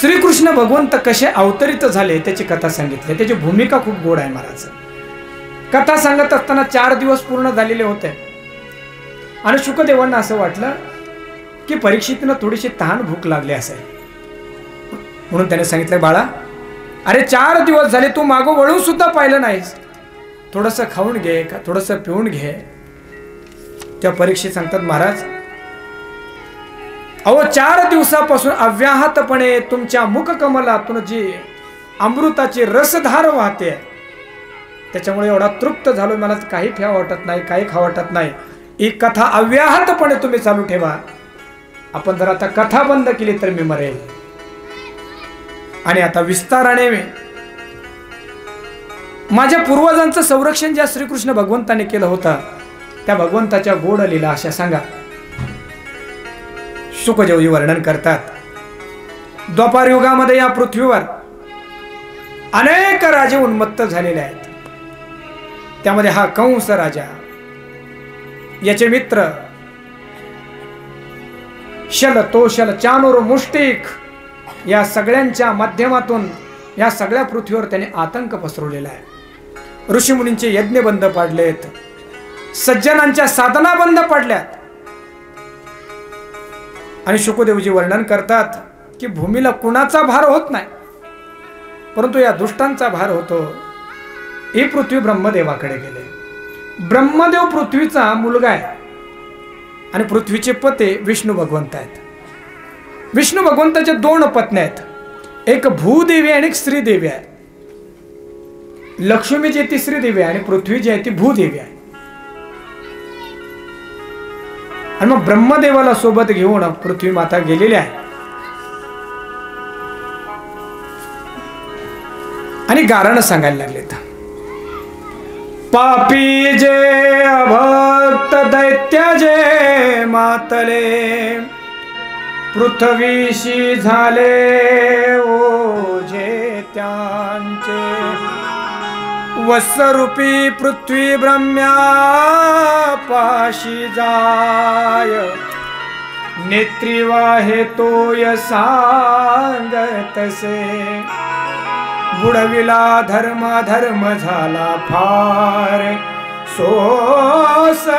A: श्रीकृष्ण भगवंत कसे अवतरित झाले त्याची कथा सांगितली. त्याची भूमिका खूप गोड आहे महाराज. कथा सांगत असताना 4 दिवस पूर्ण झालेले होते आणि शुकदेवांना असं वाटलं की परीक्षितनं थोडीशी तहान भूक लागली असेल, म्हणून त्याने सांगितलं, बाळा अरे 4 दिवस झाले तू मागं वळून सुद्धा पाहिलं नाहीस, थोडंसं खाऊन घे का थोडंसं पिऊन घे. त्या परीक्षित सांगतात, महाराज अहो 4 दिवसापासून अव्याहतपणे तुमच्या मुखकमलातून जी अमृताची रसधार वाहते त्याच्यामुळे एवढा तृप्त झालो, मला काही प्या वाटत नाही, काही खा वाटत नाही. ही कथा अव्याहतपणे तुम्ही चालू ठेवा. आपण जर आता कथा बंद केली तर मी मरेल. आणि आता विस्ताराने माझ्या पूर्वजांचं संरक्षण ज्या श्रीकृष्ण भगवंताने केलं होतं त्या भगवंताच्या गोड लीला अशा सांगा. शुकदेवजी वर्णन करतात, द्वापार युगामध्ये या पृथ्वीवर अनेक राजे उन्मत्त झालेले आहेत. त्यामध्ये हा कंस राजा, याचे मित्र शल, तोशल, चाणूर, मुष्टिक या सगळ्यांच्या माध्यमातून या सगळ्या पृथ्वीवर त्याने आतंक पसरवलेला आहे. ऋषीमुनींचे यज्ञ बंद पाडलेत, सज्जनांच्या साधना बंद पडल्यात. आणि शुकदेवजी वर्णन करतात की भूमीला कुणाचा भार होत नाही, परंतु या दुष्टांचा भार होतो. ही पृथ्वी ब्रह्मदेवाकडे गेले. ब्रह्मदेव पृथ्वीचा मुलगा आहे आणि पृथ्वीचे पती विष्णू भगवंत आहेत. विष्णू भगवंताच्या 2 पत्नी आहेत, एक भूदेवी आणि एक श्रीदेवी आहे. लक्ष्मी जी ती श्रीदेवी आहे आणि पृथ्वी जी आहे ती भूदेवी आहे. आणि मग ब्रह्मदेवाला सोबत घेऊन पृथ्वी माता गेलेली आहे. आणि गारणं सांगायला लागलेत, पापी जे अभक्त दैत्य जे मातले, पृथ्वीशी झाले ओझे त्यांचे, वस्वरूपी पृथ्वी ब्रह्म्या पाशी जाय, नेत्री वाहे तोय सांगतसे, बुडविला धर्म धर्म झाला फार, सोसवेना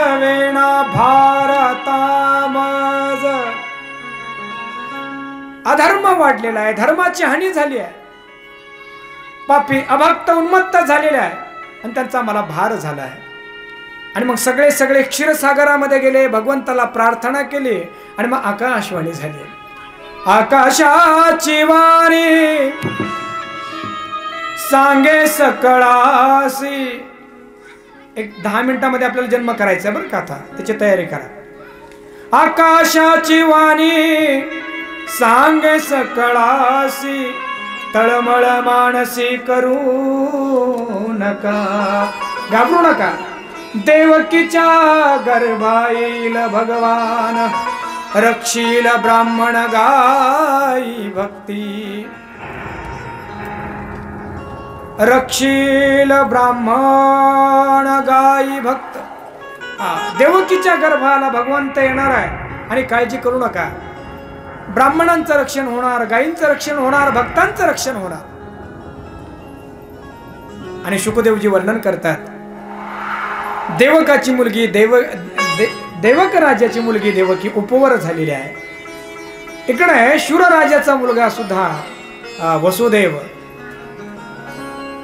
A: भारता मज. अधर्म वाढलेला आहे, धर्माची हानी झाली आहे, पापी अभक्त उन्मत्त झालेले आहे आणि त्यांचा मला भार झाला आहे. आणि मग सगळे क्षीरसागरामध्ये गेले, भगवंताला प्रार्थना केली आणि मग आकाशवाणी झाली. आकाशाची वाणी सांगे सकळासी. एक 10 मिनिटांमध्ये आपल्याला जन्म करायचा बरं का, आता त्याची तयारी करा. आकाशाची वाणी सांगे सकळासी, तळमळ मानसी करू नका, घाबरू नका. देवकीच्या गर्भाईल भगवान, रक्षील ब्राह्मण गाई भक्ती, रक्षील ब्राह्मण गाई भक्त. देवकीच्या गर्भाला भगवंत येणार आहे आणि काळजी करू नका. ब्राह्मणांचं रक्षण होणार, गायींचं रक्षण होणार, भक्तांचं रक्षण होणार. आणि शुकदेवजी वर्णन करतात, देवकाची मुलगी देवक राजाची मुलगी देवकी उपवर झालेली आहे. इकडे शूर राजाचा मुलगा सुद्धा वसुदेव,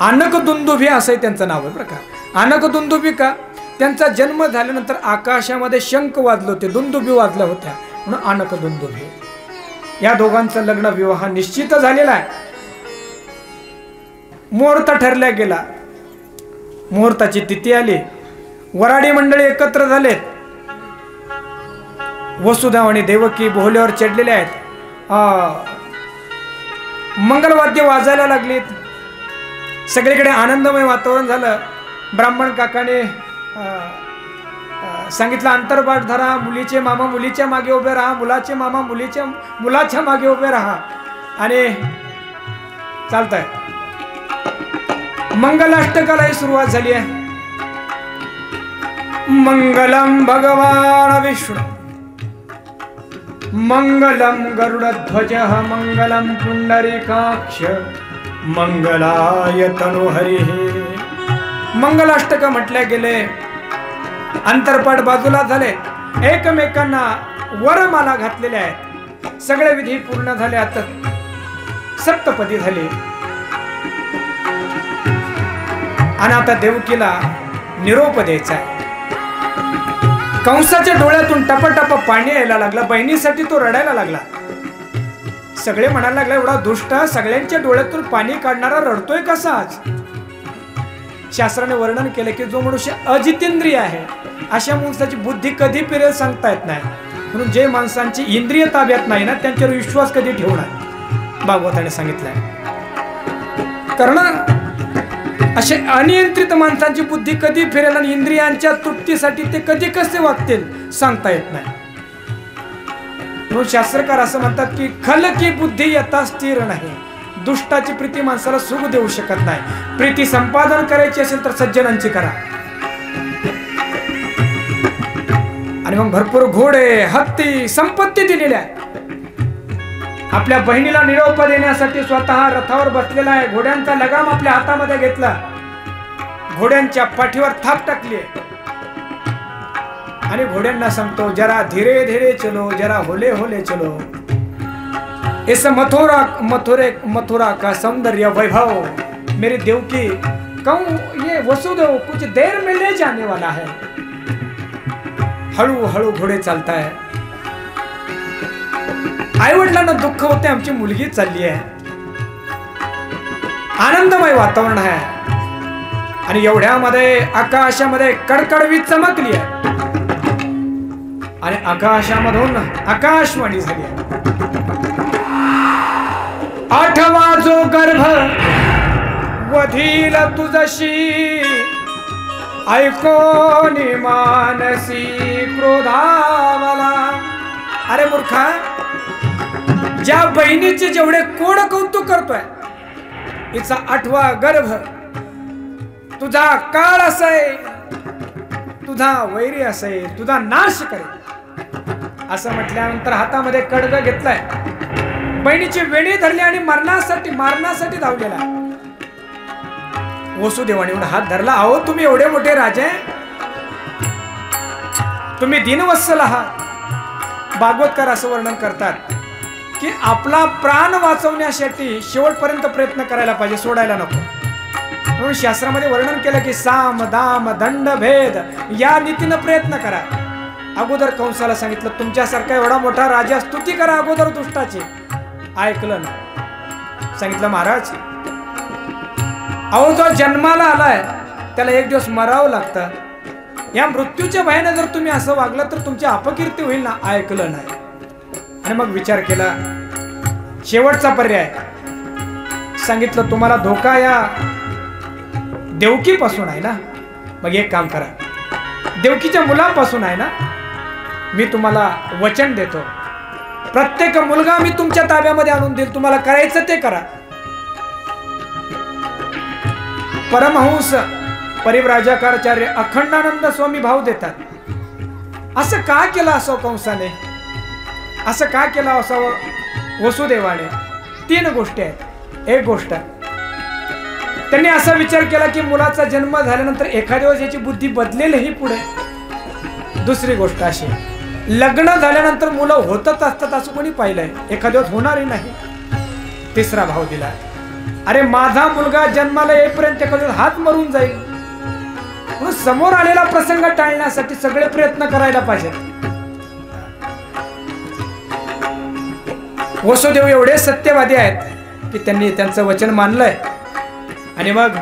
A: आनकदुंदुभी असं त्यांचं नाव आहे बरं का. आनकदुंदुभी का, त्यांचा जन्म झाल्यानंतर आकाशामध्ये शंख वाजले होते, दुंदुभी वाजल्या होत्या म्हणून आनकदुंदुभी. या दोघांचं लग्न विवाह निश्चित झालेला आहे. मुहूर्त ठरला गेला, मुहूर्ताची तिथी आली, वराडी मंडळी एकत्र झालेत. वसुदेव आणि देवकी बोहल्यावर चढलेले आहेत. मंगलवाद्य वाजायला लागलीत, सगळीकडे आनंदमय वातावरण झालं. ब्राह्मण काकाने सांगितलं, अंतरपाठ धरा, मुलीचे मामा मुलीच्या मागे उभे राहा, मुलाचे मामा मुलाच्या मागे उभे राहा. आणि चालतंय. मंगलाष्टकालाही सुरुवात झाली आहे. मंगलम भगवान विष्णु मंगलम गरुडध्वज मंगलम पुंडरीकाक्ष मंगलाय तनुहरी. मंगलाष्टक म्हटले गेले, अंतरपाठ बाजूला झाले, एकमेकांना वरमाला घातलेल्या आहेत, सगळे विधी पूर्ण झाले. आता सप्तपदी झाली आणि आता देवकीला निरोप द्यायचा आहे. कंसाच्या डोळ्यातून टपटप पाणी यायला लागला. बहिणीसाठी तो रडायला लागला. सगळे म्हणायला लागले, एवढा दुष्ट सगळ्यांच्या डोळ्यातून पाणी काढणारा रडतोय कसा आज. शास्त्राने वर्णन केले की जो मनुष्य अजितेंद्रिय आहे अशा माणसाची बुद्धी कधी फिरेल सांगता येत नाही. म्हणून जे माणसांची इंद्रिय ताब्यात नाही ना त्यांच्यावर विश्वास कधी ठेवणार, भागवताने सांगितलंय. कारण असे अनियंत्रित माणसांची बुद्धी कधी फिरेल आणि इंद्रियांच्या तृप्तीसाठी ते कधी कसे वागतील सांगता येत नाही. म्हणून शास्त्रकार असं म्हणतात की खल की बुद्धी यथा स्थिर नाही. दुष्टाची प्रीती माणसाला सुख देऊ शकत नाही. प्रीती संपादन करायची असेल तर सज्जनांची करा. आणि मग भरपूर घोडे हत्ती संपत्ती दिलेल्या आहे. आपल्या बहिणीला निरोप देण्यासाठी स्वतः रथावर बसलेला आहे. घोड्यांचा लगाम आपल्या हातामध्ये घेतला, घोड्यांच्या पाठीवर थाप टाकली आणि घोड्यांना सांगतो, जरा धीरे धीरे चलो, जरा होले होले चलो. इस मथुरा का सौंदर्य वैभव मेरी देवकी कहूं ये वसुदेव कुछ देर में ले जाने वाला है. हळू हळू घोडे चालताय. आई वडिलांना दुःख होते, आमची मुलगी चालली आहे. आनंदमय वातावरण आहे आणि एवढ्यामध्ये आकाशामध्ये कडकडवी चमकली आहे आणि आकाशामधून आकाशवाणी झाली आहे. आठवा जो गर्भ वधील तुझशी ऐकोनी मानसी क्रोधावला. अरे मूर्खा, ज्या बहिणीचे जेवढे कोड कौतुक करतोय, हिचा 8वा गर्भ तुझा काळ असेल, तुझा वैरी असेल, तुझा नाश करेल. असं म्हटल्यानंतर हातामध्ये कडग घेतलाय, बहिणीची वेणी धरली आणि मारण्यासाठी धावलेला. वसुदेवाने हात धरला. अहो तुम्ही एवढे मोठे राजे, तुम्ही दीनवत्सल आहात. भागवतकार असं वर्णन करतात की आपला प्राण वाचवण्यासाठी शेवटपर्यंत प्रयत्न करायला पाहिजे, सोडायला नको. म्हणून शास्त्रामध्ये वर्णन केलं की साम दाम दंड भेद या नीतीनं प्रयत्न करा. अगोदर कंसाला सांगितलं, तुमच्यासारखा एवढा मोठा राजा स्तुती करा अगोदर दुष्टाची. ऐकलं ना. सांगितलं, महाराज अहो जो जन्माला आलाय त्याला एक दिवस मरावं लागतं. या मृत्यूच्या भयाने जर तुम्ही असं वागलं तर तुमची अपकीर्ती होईल ना. ऐकलं नाही. आणि मग विचार केला, शेवटचा पर्याय सांगितलं, तुम्हाला धोका या देवकीपासून आहे ना. मग एक काम करा, देवकीच्या मुलापासून आहे ना. मी तुम्हाला वचन देतो, प्रत्येक मुलगा मी तुमच्या ताब्यामध्ये आणून देईल, तुम्हाला करायचं ते करा. परमहंस परिव्राजकाचार्य अखंडानंद स्वामी भाव देतात, असं का केलं असं कंसाने, असं का केलं असावं वसुदेवाने. 3 गोष्टी आहेत. एक गोष्ट, त्यांनी असा विचार केला की मुलाचा जन्म झाल्यानंतर एखाद्या दिवस याची बुद्धी बदलेल ही पुढे. दुसरी गोष्ट अशी, लग्न झाल्यानंतर मुलं होतच असतात असं कोणी पाहिलंय, एखाद्या दिवस होणारही नाही. तिसरा भाव दिला, अरे माझा मुलगा जन्माला येईपर्यंत एखाद्या हात मरून जाईल. म्हणून समोर आलेला प्रसंग टाळण्यासाठी सगळे प्रयत्न करायला पाहिजेत. वसुदेव एवढे सत्यवादी आहेत की त्यांनी त्यांचं वचन मानलंय. आणि मग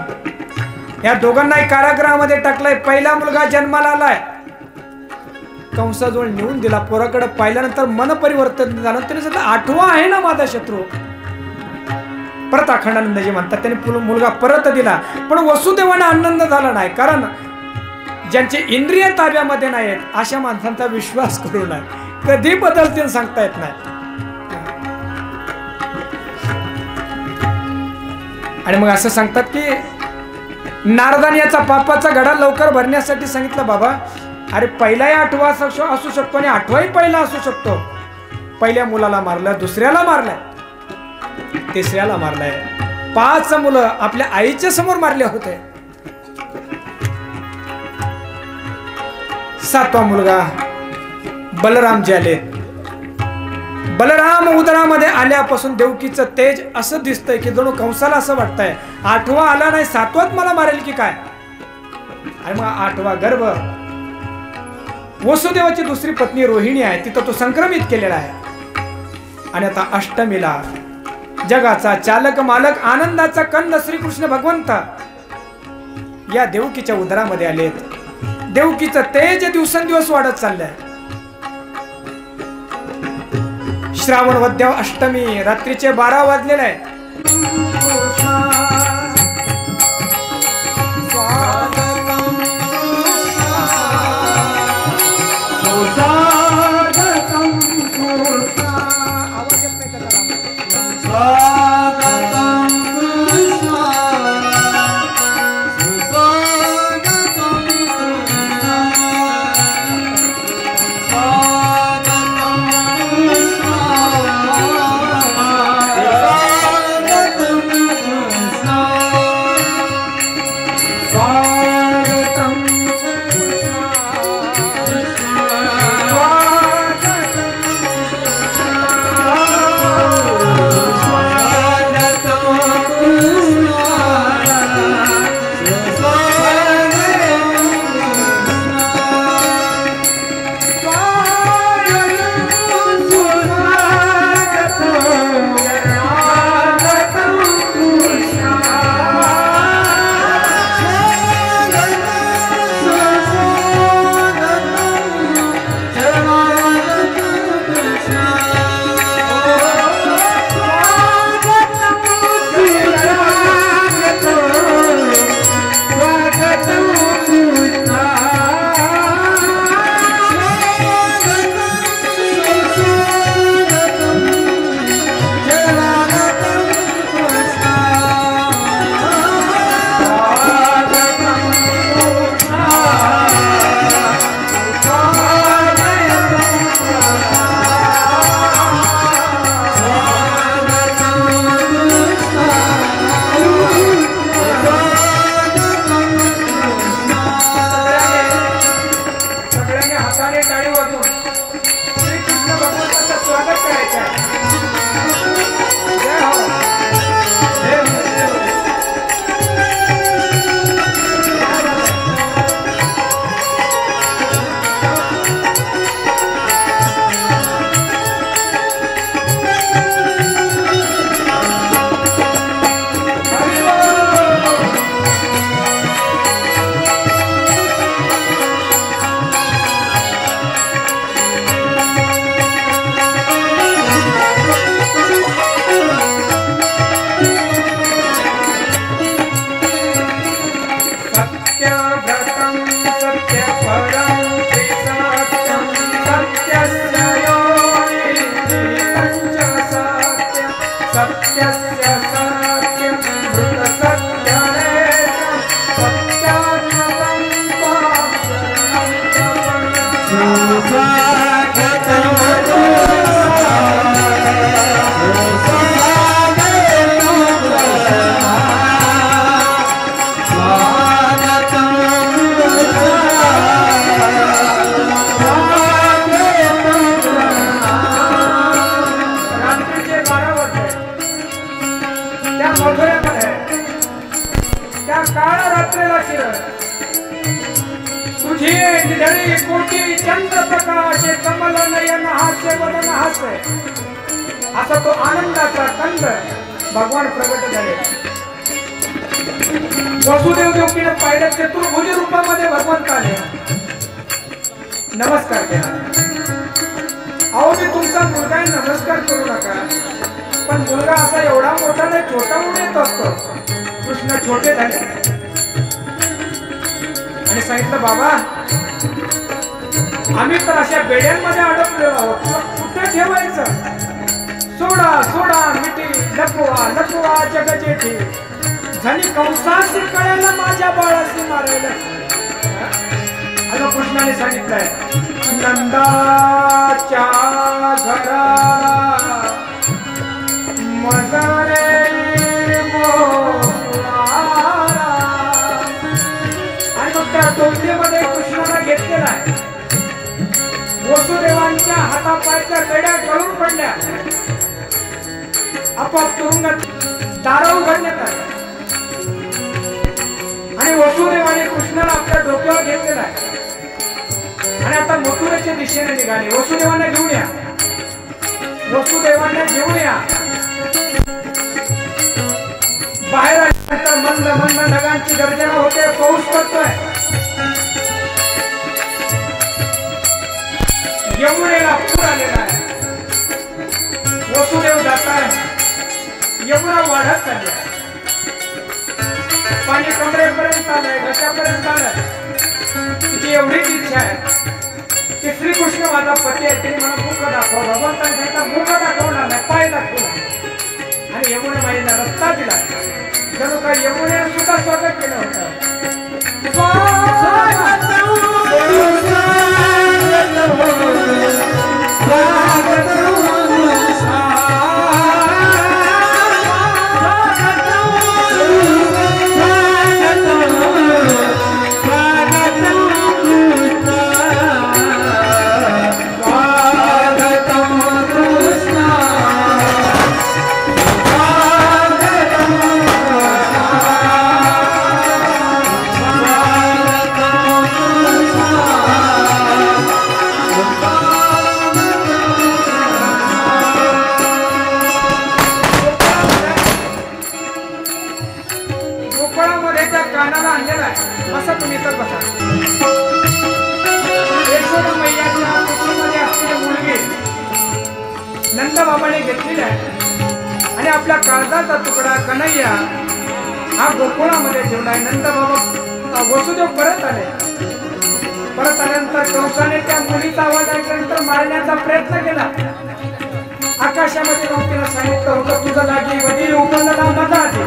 A: या दोघांनाही कारागृहामध्ये टाकलंय. पहिला मुलगा जन्माला आलाय, कंसाजवळ नेऊन दिला. पोराकडे पाहिल्यानंतर मन परिवर्तन झालं. त्याने सांगितलं, 8वा आहे ना माझा शत्रू. परत अखंडानंदजी म्हणतात त्यांनी मुलगा परत दिला. पण वसुदेवांना आनंद झाला नाही, कारण ज्यांचे इंद्रिय ताब्यामध्ये नाहीत अशा माणसांचा विश्वास करू नये. कधी बदलतील सांगता येत नाही. आणि मग असं सांगतात की नारदाने याचा पापाचा घडा लवकर भरण्यासाठी सांगितलं, बाबा अरे पहिलाही आठवा असू शकतो आणि आठवाही पहिला असू शकतो. पहिल्या मुलाला मारलं, दुसऱ्याला मारलंय, तिसऱ्याला मारलंय, 5 मुलं आपल्या आईच्या समोर मारले होते. 7वा मुलगा बलरामजी आले. बलराम उदरामध्ये आल्यापासून देवकीचं तेज असं दिसतंय की जणू कंसाला असं वाटतंय 8वा आला नाही 7वाच मला मारेल की काय. आणि मग 8वा गर्भ वसुदेवाची दुसरी पत्नी रोहिणी आहे, तिथं तो संक्रमित केलेला आहे. आणि आता अष्टमीला जगाचा चालक मालक आनंदाचा कंद श्रीकृष्ण भगवंत या देवकीच्या उदरामध्ये आलेत. देवकीचं तेज दिवसेंदिवस वाढत चाललंय. श्रावण वद्य अष्टमी रात्रीचे 12 वाजलेले आहे.
C: असा तो आनंदाचा कंद भगवान प्रगट झाले. वसुदेव देवकीने पाहिलं चतुर्भुज रूपामध्ये भगवंत आले. नमस्कार केला. अहो मी तुमचा मुलगा नमस्कार करू नका, पण मुलगा असा एवढा मोठा नाही, छोटा म्हणून येत असतो. कृष्ण छोटे झाले आणि सांगितलं बाबा आम्ही तर अशा बेड्यांमध्ये अडकलेलो आहोत, कुठे ठेवायचं? सोडा सोडा मिठी लपवा लपवा जग जेठी, झाली कंसासी कळायला माझ्या बाळाशी मारायला. आता कृष्णाने सांगितलंय नंदाच्या घरा मजरे आणि मग त्या टोपलीमध्ये कृष्णाला घेतलेला आहे. वसुदेवांच्या हातापायच्या कड्या गळून पडल्या. आपोआप तुरुंगात दारं उघडण्यात आली आणि वसुदेवाने कृष्णाला आपल्या डोक्यावर घेतलेला आहे आणि आता मथुरेच्या दिशेने निघाले. वसुदेवांना घेऊन या, वसुदेवांना घेऊन या. बाहेर आल्यानंतर मंद मंद ढगांची गर्जना होते, पाऊस पडतोय. यमुनेला पूर आलेला आहे. वसुदेव जात आहे, यमुना वाढत चालली आहे. पाणी कमरेपर्यंत आलंय, घशापर्यंत आलंय. तिची एवढीच इच्छा आहे की श्रीकृष्ण माझा पती आहे, त्यांनी मला मुख दाखवा. भगवंताने त्यांचा मुख दाखवणार नाही, पाय दाखवला आणि यमुने माईला रस्ता दिला. जणू काय यमुनेने सुद्धा स्वागत केलं होतं. नंदबाबाने घेतलेला आहे आणि आपल्या काळजाचा तुकडा कन्हैया हा गोकुळामध्ये ठेवलाय. नंदबाबा वसुदेव परत आले. परत आल्यानंतर कंसाने त्या मुलीचा आवाज ऐकल्यानंतर मारण्याचा प्रयत्न केला. आकाशामध्ये जाऊन तिला सांगितलं होतं तुझं लागी वडील उपंदला मजा आली.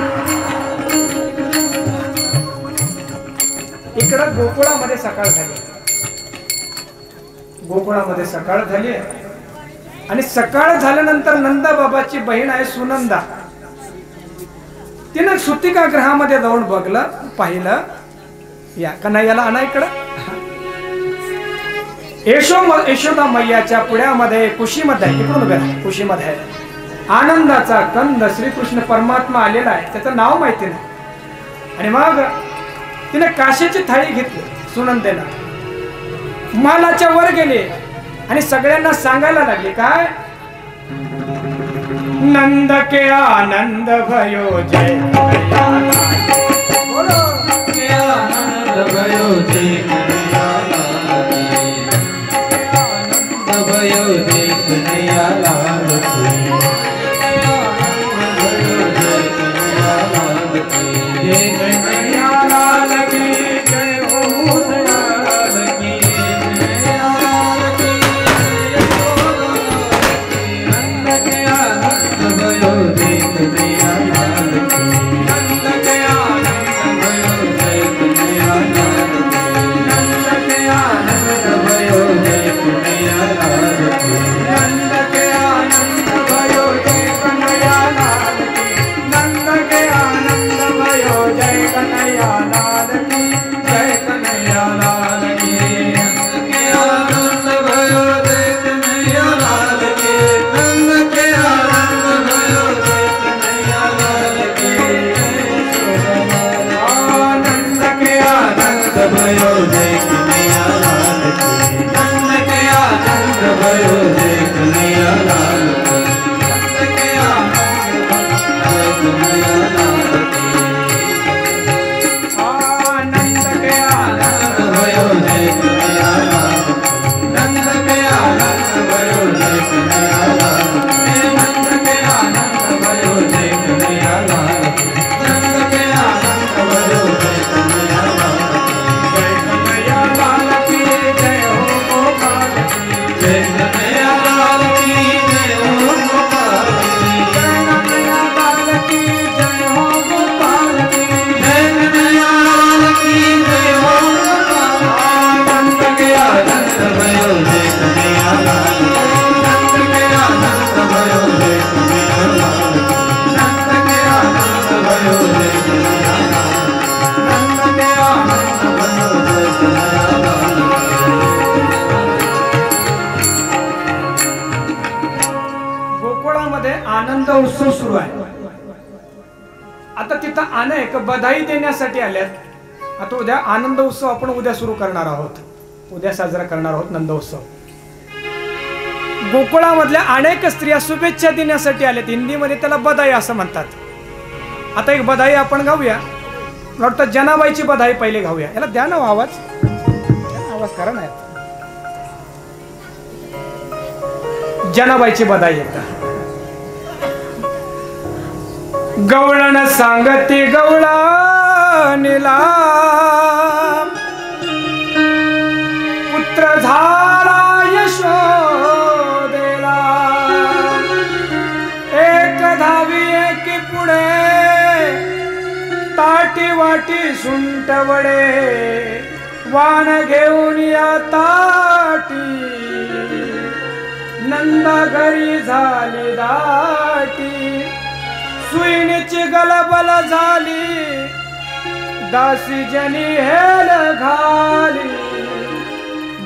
C: इकडं गोकुळामध्ये सकाळ झाली. गोकुळामध्ये सकाळ झाली आणि सकाळ झाल्यानंतर नंदबाबाची बहीण आहे सुनंदा. तिनं सुतिका ग्रहामध्ये जाऊन बघलं, पाहिलं. या कन्हैयाला आणा इकडं. यशोदा मैयाच्या पुढ्यामध्ये कुशीमध्ये, इकडून बघा, कुशीमध्ये आहे आनंदाचा कंद श्रीकृष्ण परमात्मा आलेला आहे. त्याचं नाव माहिती नाही. आणि मग तिने काशीची थाळी घेतली. सुनंदेला महालाच्या वर गेले आणि सगळ्यांना सांगायला लागले काय, नंद के आनंद भयो जय बोलो
B: के आनंद भयो जय आनंद भयो जय कन्हैया लाल की. जय कन्हैया लाल की जय हो दयाल की.
C: नंद के आनंद भयो आनंद उत्सव सुरू आहे. आता तिथं अनेक बधाई देण्यासाठी आल्यात. आता उद्या आनंद उत्सव आपण उद्या सुरू करणार आहोत, उद्या साजरा करणार आहोत नंदोत्सव. गोकुळामधल्या अनेक स्त्रिया शुभेच्छा देण्यासाठी आल्यात. हिंदीमध्ये त्याला बधाई असं म्हणतात. आता एक बधाई आपण गाऊया. वाटतं जनाबाईची बधाई पहिले गाऊया. याला द्या ना आवाज, आवाज करा ना. जनाबाईची बधाई एकदा. गवळण सांगते गवळणीला पुत्र झाला यशोदेला. एक धावी एक पुढे ताटी वाटी सुंट वडे वाण घेऊन या ताटी. नंदा घरी झाली दाटी सुईणीची गलबल झाली दासी जनी हेल घाली.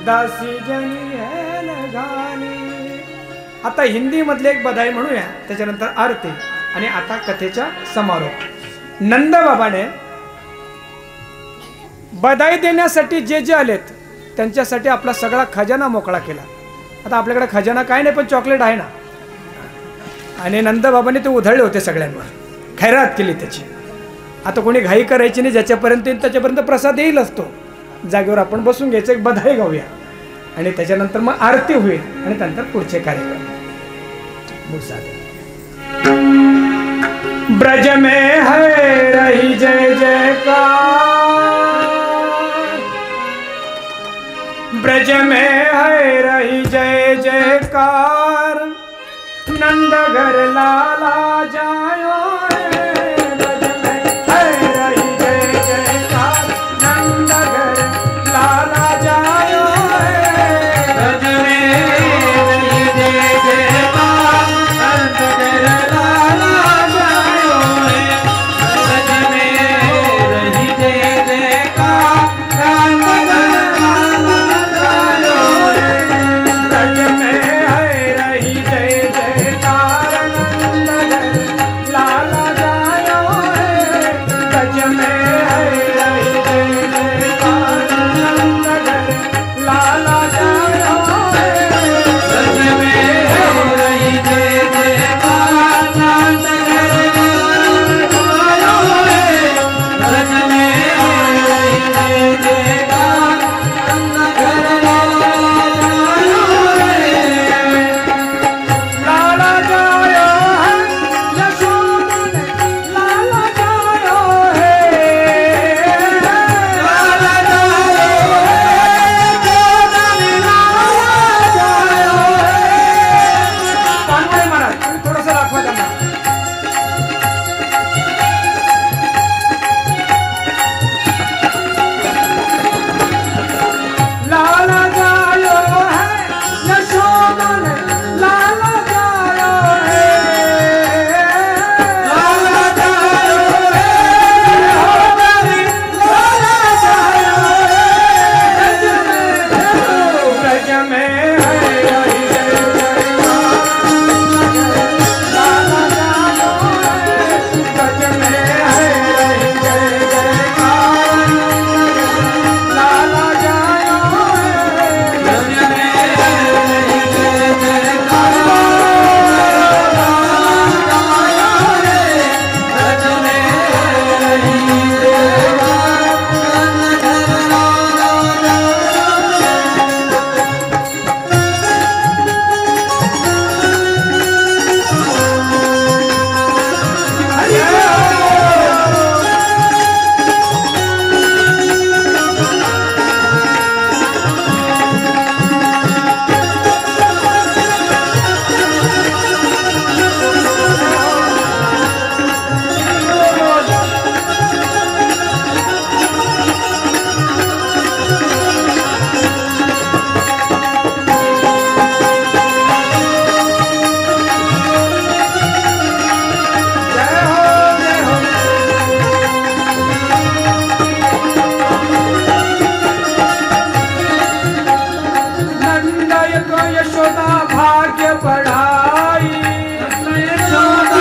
C: दासी जनी हेल घाली. आता हिंदी मधले एक बधाई म्हणूया, त्याच्यानंतर आरती आणि आता कथेचा समारोप. नंदबाबाने बधाई देण्यासाठी जे जे आलेत त्यांच्यासाठी आपला सगळा खजाना मोकळा केला. आता आपल्याकडे खजाना काय नाही, पण चॉकलेट आहे ना. आणि नंदबाबांनी ते उधळले होते सगळ्यांवर, खैरात केली त्याची. आता कोणी घाई करायची नाही, ज्याच्यापर्यंत येईल त्याच्यापर्यंत प्रसाद येईल असतो. जागेवर आपण बसून घ्यायचं, एक बधाई गाऊया आणि त्याच्यानंतर मग आरती होईल आणि नंतर पुढचे कार्यक्रम. ब्रज में है रही जय जयकार, ब्रज में है रही जय जयकार. नंद घर लाला जायो ब्रज में है रही जय जयकार. नंद घर लाला जायो
B: ब्रज में रही जय जयकार. नंद घर लाला जायो ब्रज में रही जय जयकार. नंद घर लाला जायो
C: ब्रज में है रही जय जयकार. नंद घर लाला जायो ब्रज में है रही जय जयकार. नंद घर लाला जायो
B: ब्रज में रही जय जयकार. नंद घर लाला जायो ब्रज में रही जय जयकार. नंद घर लाला
C: लाला जायो है यशोमन लाला जायो है.
B: लाला जायो लाला जायो
C: पानवळे महाराज तुम्ही थोडंसं दाखवा त्यांना. लाला जायो है यशोमन लाला जायो है.
B: लाला जायो लाला जायो
C: ब्रज में है रही जय जयकार. लाला जायो है ब्रज में है रही जय जयकार. लाला जायो है
B: ब्रज में रही जय जयकार. ब्रज में रही
C: जय हो जय हो. नंद को यशोदा भाग्य बढ़ाई.
B: यशोदा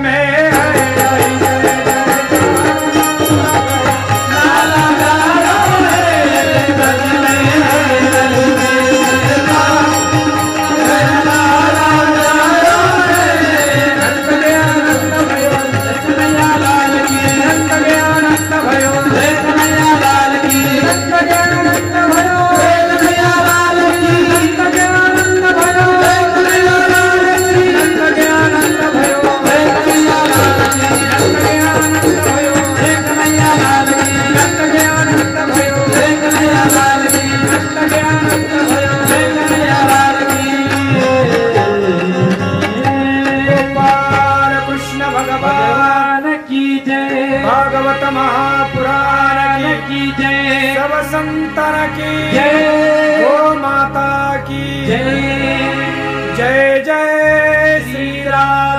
C: में है आई जय
B: लाला गारो है ब्रज में है लल में लाला गारो है
C: नंद गया नंद भयो
B: कन्हैया लाल की
C: नंद गया नंद भयो
B: कन्हैया लाल की
C: नंद गया नंद भयो
B: कन्हैया लाल की
C: नंद गया नंद भयो
B: कन्हैया लाल की
C: नंद गया नंद भयो
B: कन्हैया लाल की
C: नंद गया नंद भयो
B: कन्हैया लाल की
C: नंद गया नंद भयो
B: कन्हैया लाल की
C: नंद गया नंद भयो
B: कन्हैया लाल की
C: गोपाल कृष्ण भगवान
B: की जय
C: भागवत महापुराण
B: की जय
C: सब संतन की
B: जय
C: गो माता की
B: जय
C: जय जय श्री राम